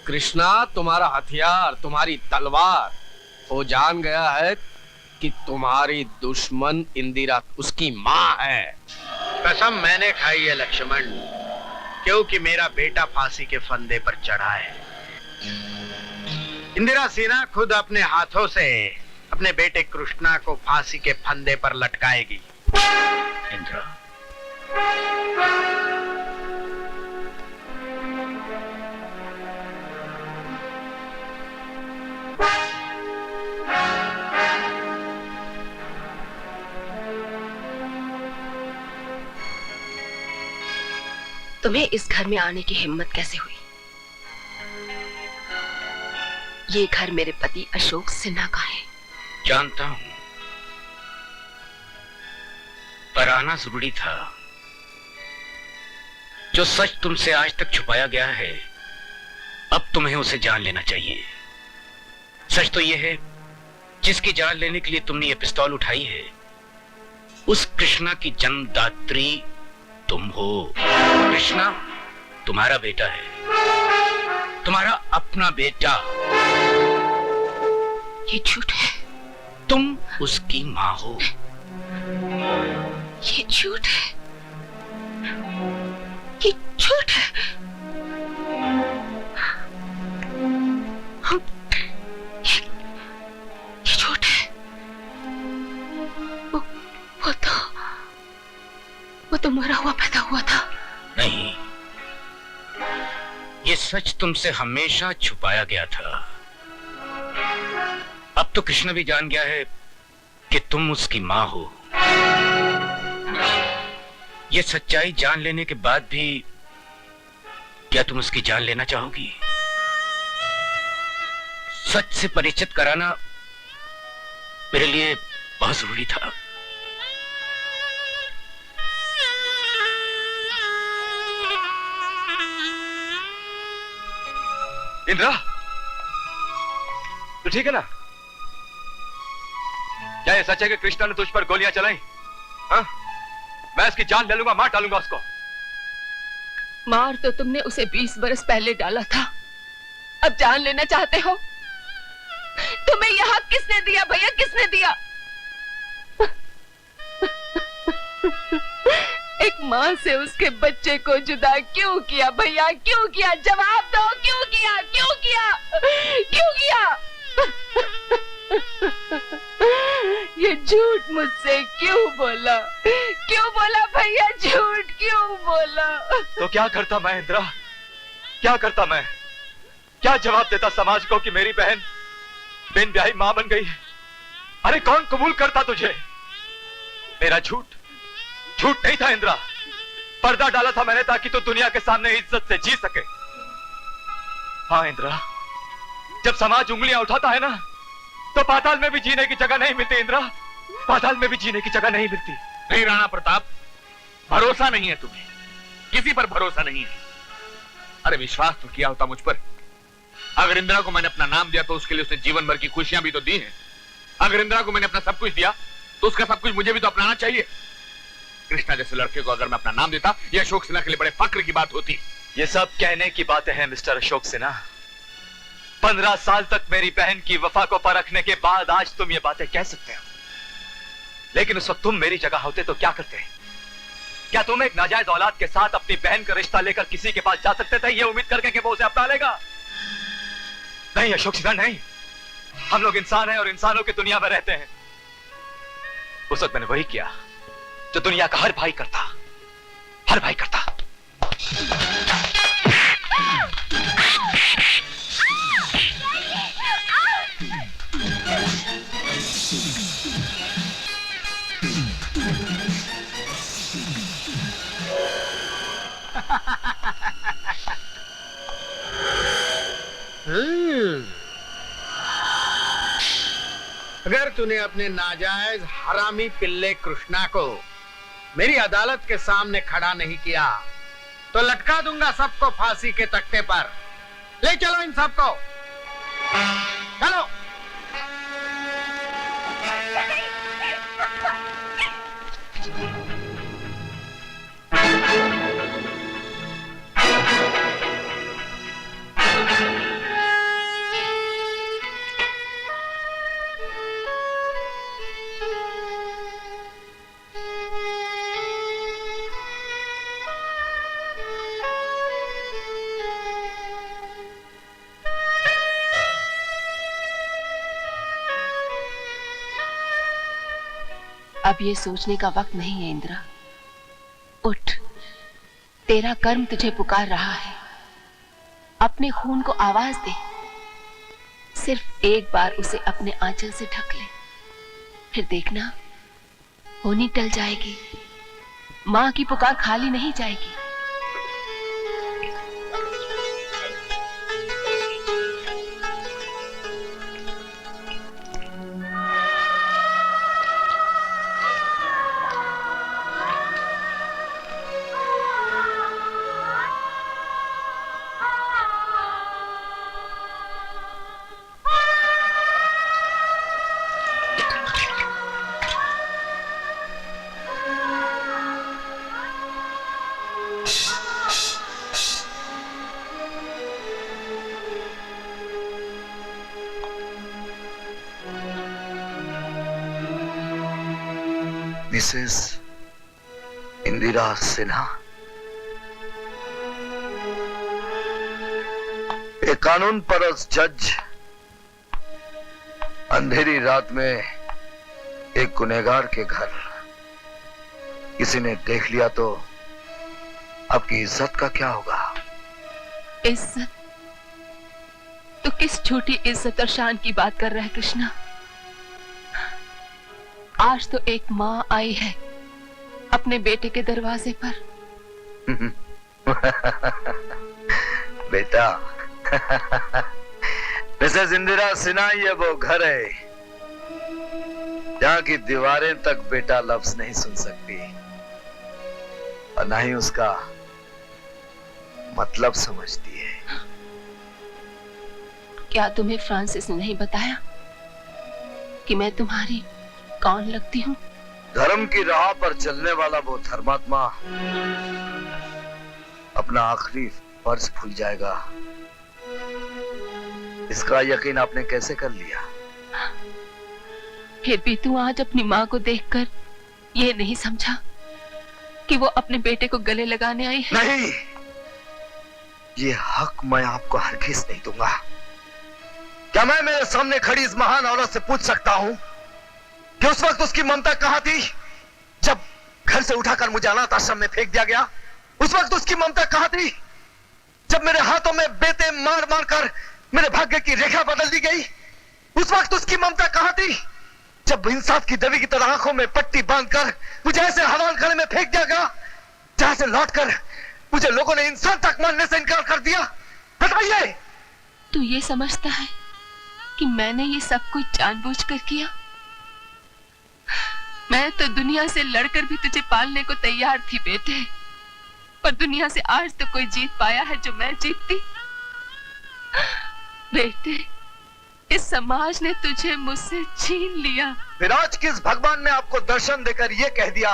Speaker 13: कृष्णा तुम्हारा हथियार, तुम्हारी तलवार, वो जान गया है कि तुम्हारी दुश्मन इंदिरा उसकी माँ है।
Speaker 12: कसम मैंने खाई है लक्ष्मण, क्योंकि मेरा बेटा फांसी के फंदे पर चढ़ा है। इंदिरा सिन्हा खुद अपने हाथों से अपने बेटे कृष्णा को फांसी के फंदे पर लटकाएगी।
Speaker 7: इंदिरा,
Speaker 17: तुम्हें इस घर में आने की हिम्मत कैसे हुई? ये घर मेरे पति अशोक सिन्हा का है।
Speaker 7: जानता हूं, पर आना जरूरी था। जो सच तुमसे आज तक छुपाया गया है, अब तुम्हें उसे जान लेना चाहिए। सच तो यह है, जिसकी जान लेने के लिए तुमने ये पिस्तौल उठाई है, उस कृष्णा की जन्मदात्री तुम हो। कृष्णा तुम्हारा बेटा है, तुम्हारा अपना बेटा।
Speaker 17: ये झूठ है।
Speaker 7: तुम उसकी माँ हो।
Speaker 17: ये झूठ है। ये झूठ है। ये झूठ है। वो तो मरा हुआ पैदा हुआ था।
Speaker 7: नहीं, ये सच तुमसे हमेशा छुपाया गया था। अब तो कृष्ण भी जान गया है कि तुम उसकी माँ हो। ये सच्चाई जान लेने के बाद भी क्या तुम उसकी जान लेना चाहोगी? सच से परिचित कराना मेरे लिए बहुत जरूरी था।
Speaker 1: इंदिरा, तो ठीक है ना? क्या ये सच है कि कृष्णा ने तुझ पर गोलियां चलाई? हाँ? मैं इसकी जान ले लूंगा, मार डालूंगा उसको।
Speaker 17: मार तो तुमने उसे 20 बरस पहले डाला था, अब जान लेना चाहते हो? तुम्हें यह हक किसने दिया भैया, किसने दिया? एक माँ से उसके बच्चे को जुदा क्यों किया भैया, क्यों किया? जवाब दो, क्यों किया, क्यों किया, क्यों किया? ये झूठ मुझसे क्यों बोला, क्यों बोला भैया, झूठ क्यों बोला?
Speaker 1: तो क्या करता मैं इंदिरा, क्या करता मैं? क्या जवाब देता समाज को कि मेरी बहन बिन ब्याही मां बन गई? अरे कौन कबूल करता तुझे? मेरा झूठ झूठ नहीं था इंदिरा, पर्दा डाला था मैंने ताकि तू दुनिया के सामने इज्जत से जी सके। हाँ इंदिरा, जब समाज उंगलियां उठाता है ना, तो पाताल में भी जीने की जगह नहीं मिलती इंदिरा, पाताल में भी जीने की जगह नहीं मिलती।
Speaker 18: नहीं राणा प्रताप, भरोसा नहीं है तुम्हें, किसी पर भरोसा नहीं है। अरे विश्वास तो किया होता मुझ पर। अगर इंदिरा को मैंने अपना नाम दिया तो उसके लिए उसने जीवन भर की खुशियां भी तो दी हैं। अगर इंदिरा को मैंने अपना सब कुछ दिया तो उसका सब कुछ मुझे भी तो अपनाना चाहिए। कृष्णा जैसे लड़के को अगर मैं अपना नाम देता, यह अशोक सिन्हा के लिए बड़े फक्र की बात होती।
Speaker 1: ये सब कहने की बातें हैं मिस्टर अशोक सिन्हा। 15 साल तक मेरी बहन की वफा को परखने के बाद आज तुम ये बातें कह सकते हो, लेकिन उस वक्त तुम मेरी जगह होते तो क्या करते? क्या तुम एक नाजायज औलाद के साथ अपनी बहन का रिश्ता लेकर किसी के पास जा सकते थे, ये उम्मीद करके कि वो उसे अपना लेगा? नहीं अशोक सिन्हा, नहीं। हम लोग इंसान हैं और इंसानों की दुनिया में रहते हैं। उस वक्त मैंने वही किया जो दुनिया का हर भाई करता, हर भाई करता।
Speaker 12: अगर तूने अपने नाजायज हरामी पिल्ले कृष्णा को मेरी अदालत के सामने खड़ा नहीं किया तो लटका दूंगा सबको फांसी के तख्ते पर। ले चलो इन सबको, चलो।
Speaker 17: अब ये सोचने का वक्त नहीं है इंदिरा। उठ, तेरा कर्म तुझे पुकार रहा है। अपने खून को आवाज दे। सिर्फ एक बार उसे अपने आंचल से ढक ले, फिर देखना होनी टल जाएगी। मां की पुकार खाली नहीं जाएगी।
Speaker 11: मिसेस इंदिरा सिन्हा, एक कानून परस्त जज अंधेरी रात में एक गुनहगार के घर किसी ने देख लिया तो आपकी इज्जत का क्या होगा?
Speaker 17: इज्जत? तो किस छोटी इज्जत और शान की बात कर रहा है कृष्णा? आज तो एक माँ आई है अपने बेटे के दरवाजे पर।
Speaker 11: बेटा, मिसेस इंदिरा सिन्हा, ये वो घर है जहाँ की दीवारें तक बेटा लफ्ज नहीं सुन सकती और ना ही उसका मतलब समझती है।
Speaker 17: क्या तुम्हें फ्रांसिस ने नहीं बताया कि मैं तुम्हारी कौन लगती हूँ?
Speaker 11: धर्म की राह पर चलने वाला वो धर्मात्मा अपना आखिरी फर्ज भूल जाएगा, इसका यकीन आपने कैसे कर लिया?
Speaker 17: फिर भी तू आज अपनी माँ को देखकर ये नहीं समझा कि वो अपने बेटे को गले लगाने आई है?
Speaker 11: नहीं, ये हक मैं आपको हरगिज नहीं दूंगा। क्या मैं मेरे सामने खड़ी इस महान औरत से पूछ सकता हूं कि उस वक्त उसकी ममता कहां थी जब घर से उठाकर मुझे अनाथ आश्रम में फेंक दिया गया? उस वक्त उसकी ममता कहां थी जब मेरे हाथों में बेटे मार मार कर मेरे भाग्य की रेखा बदल दी गई? उस वक्त उसकी ममता कहां थी जब इंसाफ की देवी की तरह आंखों में पट्टी बांधकर मुझे ऐसे हवाल खाने में फेंक दिया गया जहां से लौटकर मुझे लोगों ने इंसान तक मानने से इनकार कर दिया? बताइए।
Speaker 17: तू ये समझता है कि मैंने ये सब कुछ जानबूझकर किया? मैं तो दुनिया से लड़कर भी तुझे पालने को तैयार थी बेटे, पर दुनिया से आज तो कोई जीत पाया है जो मैं जीतती। बेटे, इस समाज ने तुझे मुझसे छीन लिया।
Speaker 11: फिर आज किस भगवान ने आपको दर्शन देकर यह कह दिया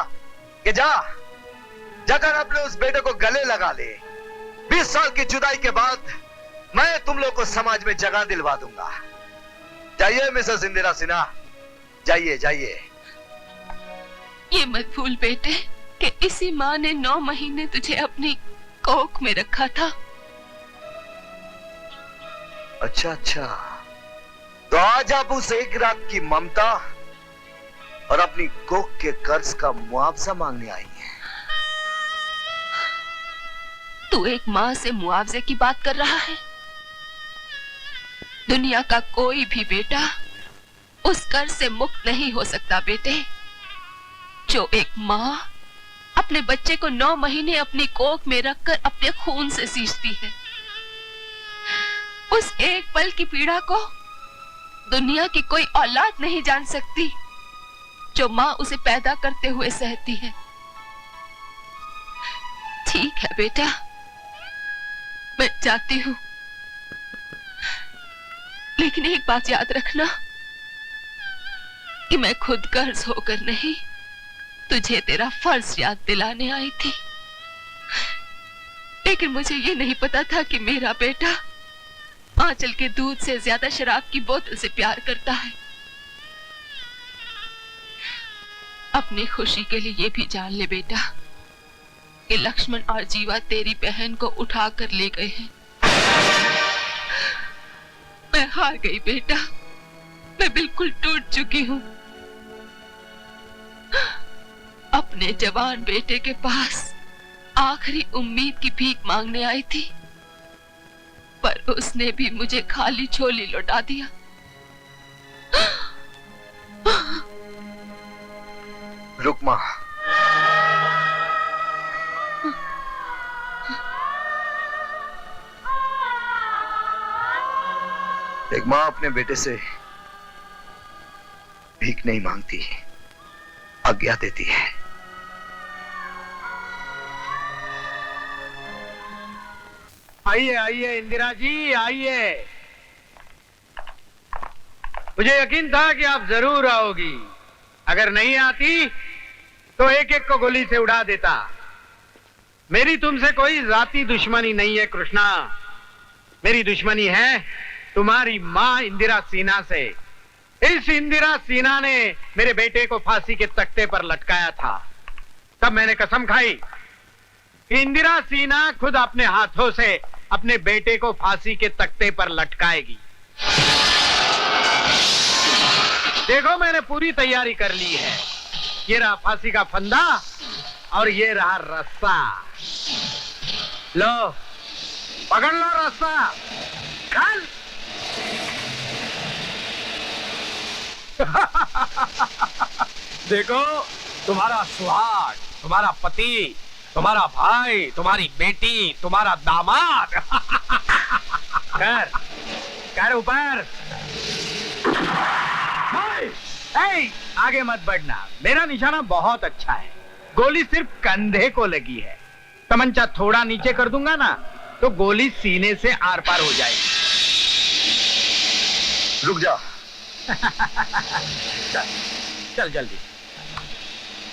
Speaker 11: कि जाकर अपने उस बेटे को गले लगा ले? 20 साल की जुदाई के बाद मैं तुम लोग को समाज में जगह दिलवा दूंगा। जाइए मिसेस इंदिरा सिन्हा, जाइए जाइए।
Speaker 17: ये मत भूल बेटे कि इसी माँ ने 9 महीने तुझे अपनी कोख में रखा था।
Speaker 11: अच्छा अच्छा, तो आज आप उस एक रात की ममता और अपनी कोख के कर्ज का मुआवजा मांगने आई हैं।
Speaker 17: तू एक माँ से मुआवजे की बात कर रहा है? दुनिया का कोई भी बेटा उस कर्ज से मुक्त नहीं हो सकता बेटे, जो एक माँ अपने बच्चे को 9 महीने अपनी कोख में रखकर अपने खून से सींचती है। उस एक पल की पीड़ा को दुनिया की कोई औलाद नहीं जान सकती जो माँ उसे पैदा करते हुए सहती है। ठीक है बेटा, मैं जाती हूँ, लेकिन एक बात याद रखना कि मैं खुद कर्ज होकर नहीं
Speaker 4: तुझे तेरा फर्ज याद दिलाने आई थी, लेकिन मुझे ये नहीं पता था कि मेरा बेटा आंचल के दूध से ज्यादा शराब की बोतल से प्यार करता है। अपनी खुशी के लिए ये भी जान ले बेटा कि लक्ष्मण और जीवा तेरी बहन को उठा कर ले गए हैं। मैं हार गई बेटा, मैं बिल्कुल टूट चुकी हूँ। अपने जवान बेटे के पास आखिरी उम्मीद की भीख मांगने आई थी, पर उसने भी मुझे खाली झोली लौटा दिया।
Speaker 11: रुकमा, एक मां अपने बेटे से भीख नहीं मांगती, आज्ञा देती है।
Speaker 12: आइए आइए इंदिरा जी, आइए। मुझे यकीन था कि आप जरूर आओगी। अगर नहीं आती तो एक एक को गोली से उड़ा देता। मेरी तुमसे कोई जाती दुश्मनी नहीं है कृष्णा, मेरी दुश्मनी है तुम्हारी मां इंदिरा सिन्हा से। इस इंदिरा सिन्हा ने मेरे बेटे को फांसी के तख्ते पर लटकाया था। तब मैंने कसम खाई कि इंदिरा सिन्हा खुद अपने हाथों से अपने बेटे को फांसी के तख्ते पर लटकाएगी। देखो मैंने पूरी तैयारी कर ली है। ये रहा फांसी का फंदा और ये रहा रस्सा। लो पकड़ लो रस्सा, चल।
Speaker 13: देखो तुम्हारा सुहाग, तुम्हारा पति, तुम्हारा भाई, तुम्हारी बेटी, तुम्हारा दामाद।
Speaker 12: कर ऊपर। आगे मत बढ़ना, मेरा निशाना बहुत अच्छा है। गोली सिर्फ कंधे को लगी है। तमंचा थोड़ा नीचे कर दूंगा ना तो गोली सीने से आर पार हो जाएगी।
Speaker 11: रुक जा।
Speaker 12: चल, चल जल्दी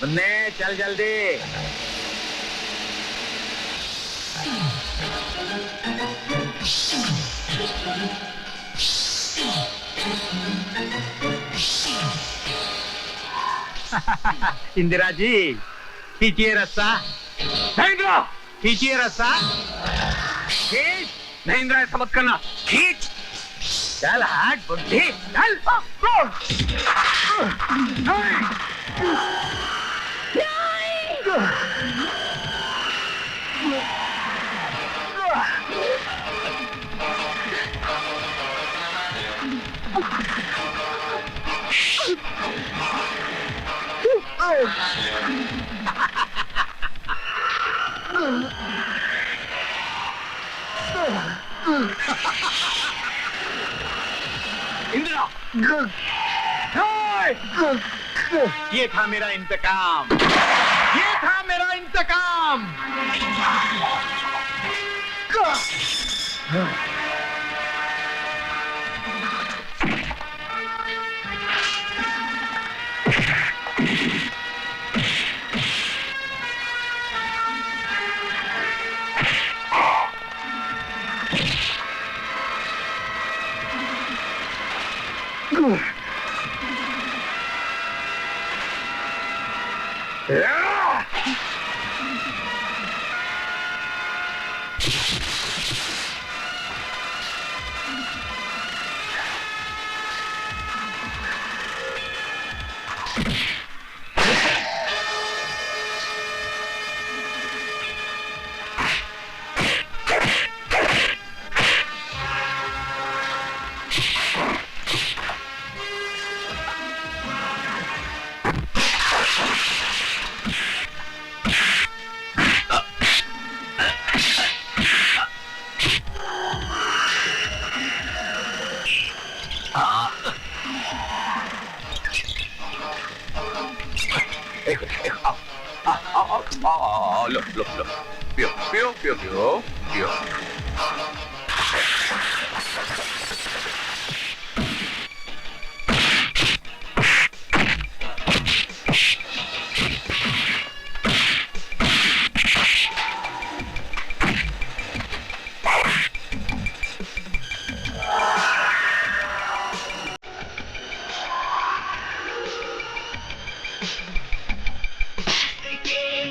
Speaker 12: मुन्ने, चल जल्दी। इंदिरा जी खींचिए रस्सा।
Speaker 13: नहीं
Speaker 12: खींचिए रस्सा। खींच।
Speaker 13: नहीं इंदिरा, ऐसा मत करना।
Speaker 12: खींच। चल हट बुद्धि, चल।
Speaker 13: इंदिरा,
Speaker 12: ये था मेरा इंतकाम, ये था मेरा इंतकाम।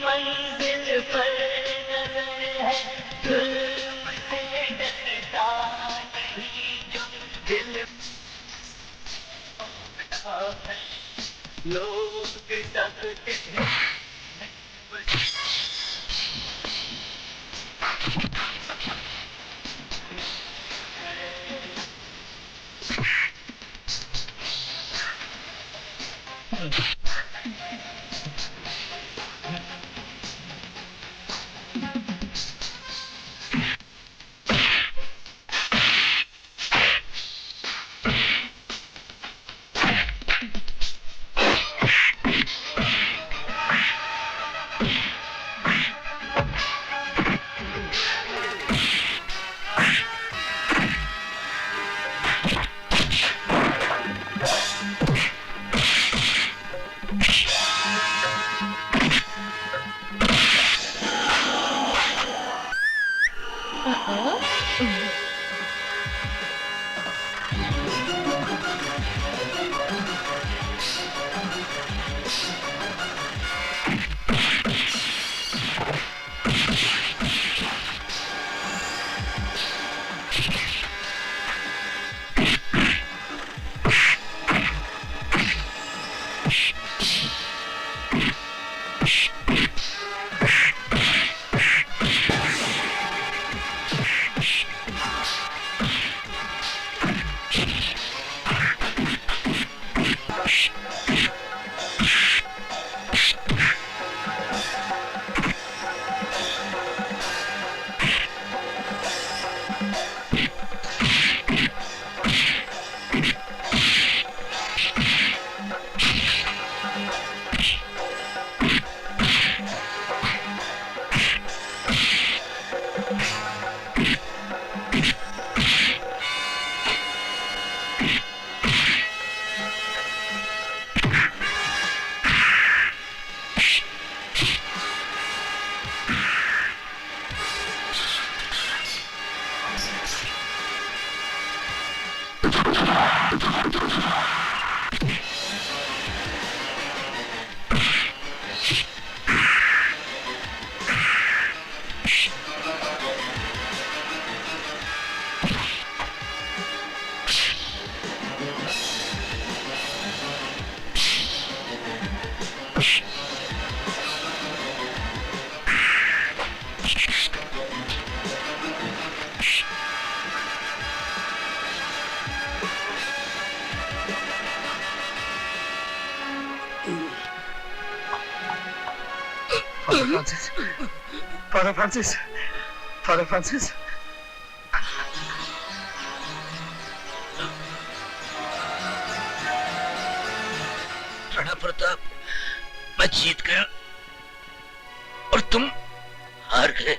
Speaker 19: मंजिल पर नजर है, जुल्म से डरता नहीं जो दिल है, लोग सबके
Speaker 11: Father Francis, Father Francis.
Speaker 7: Rana Pratap, मैं जीत गया और तुम हार गए।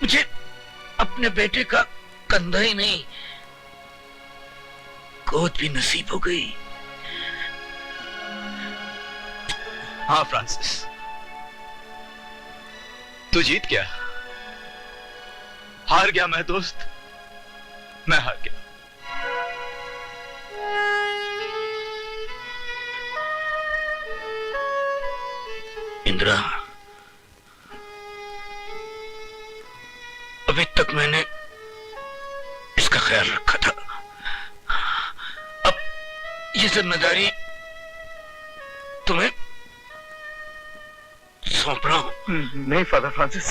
Speaker 7: मुझे अपने बेटे का कंधा ही नहीं, गोद भी नसीब हो गई।
Speaker 1: हाँ फ्रांसिस, तू जीत गया। हार गया मैं दोस्त, मैं हार गया।
Speaker 7: इंदिरा, अभी तक मैंने इसका ख्याल रखा था, अब ये जिम्मेदारी तुम्हें सौंप रहा हूं।
Speaker 11: नहीं फादर फ्रांसिस,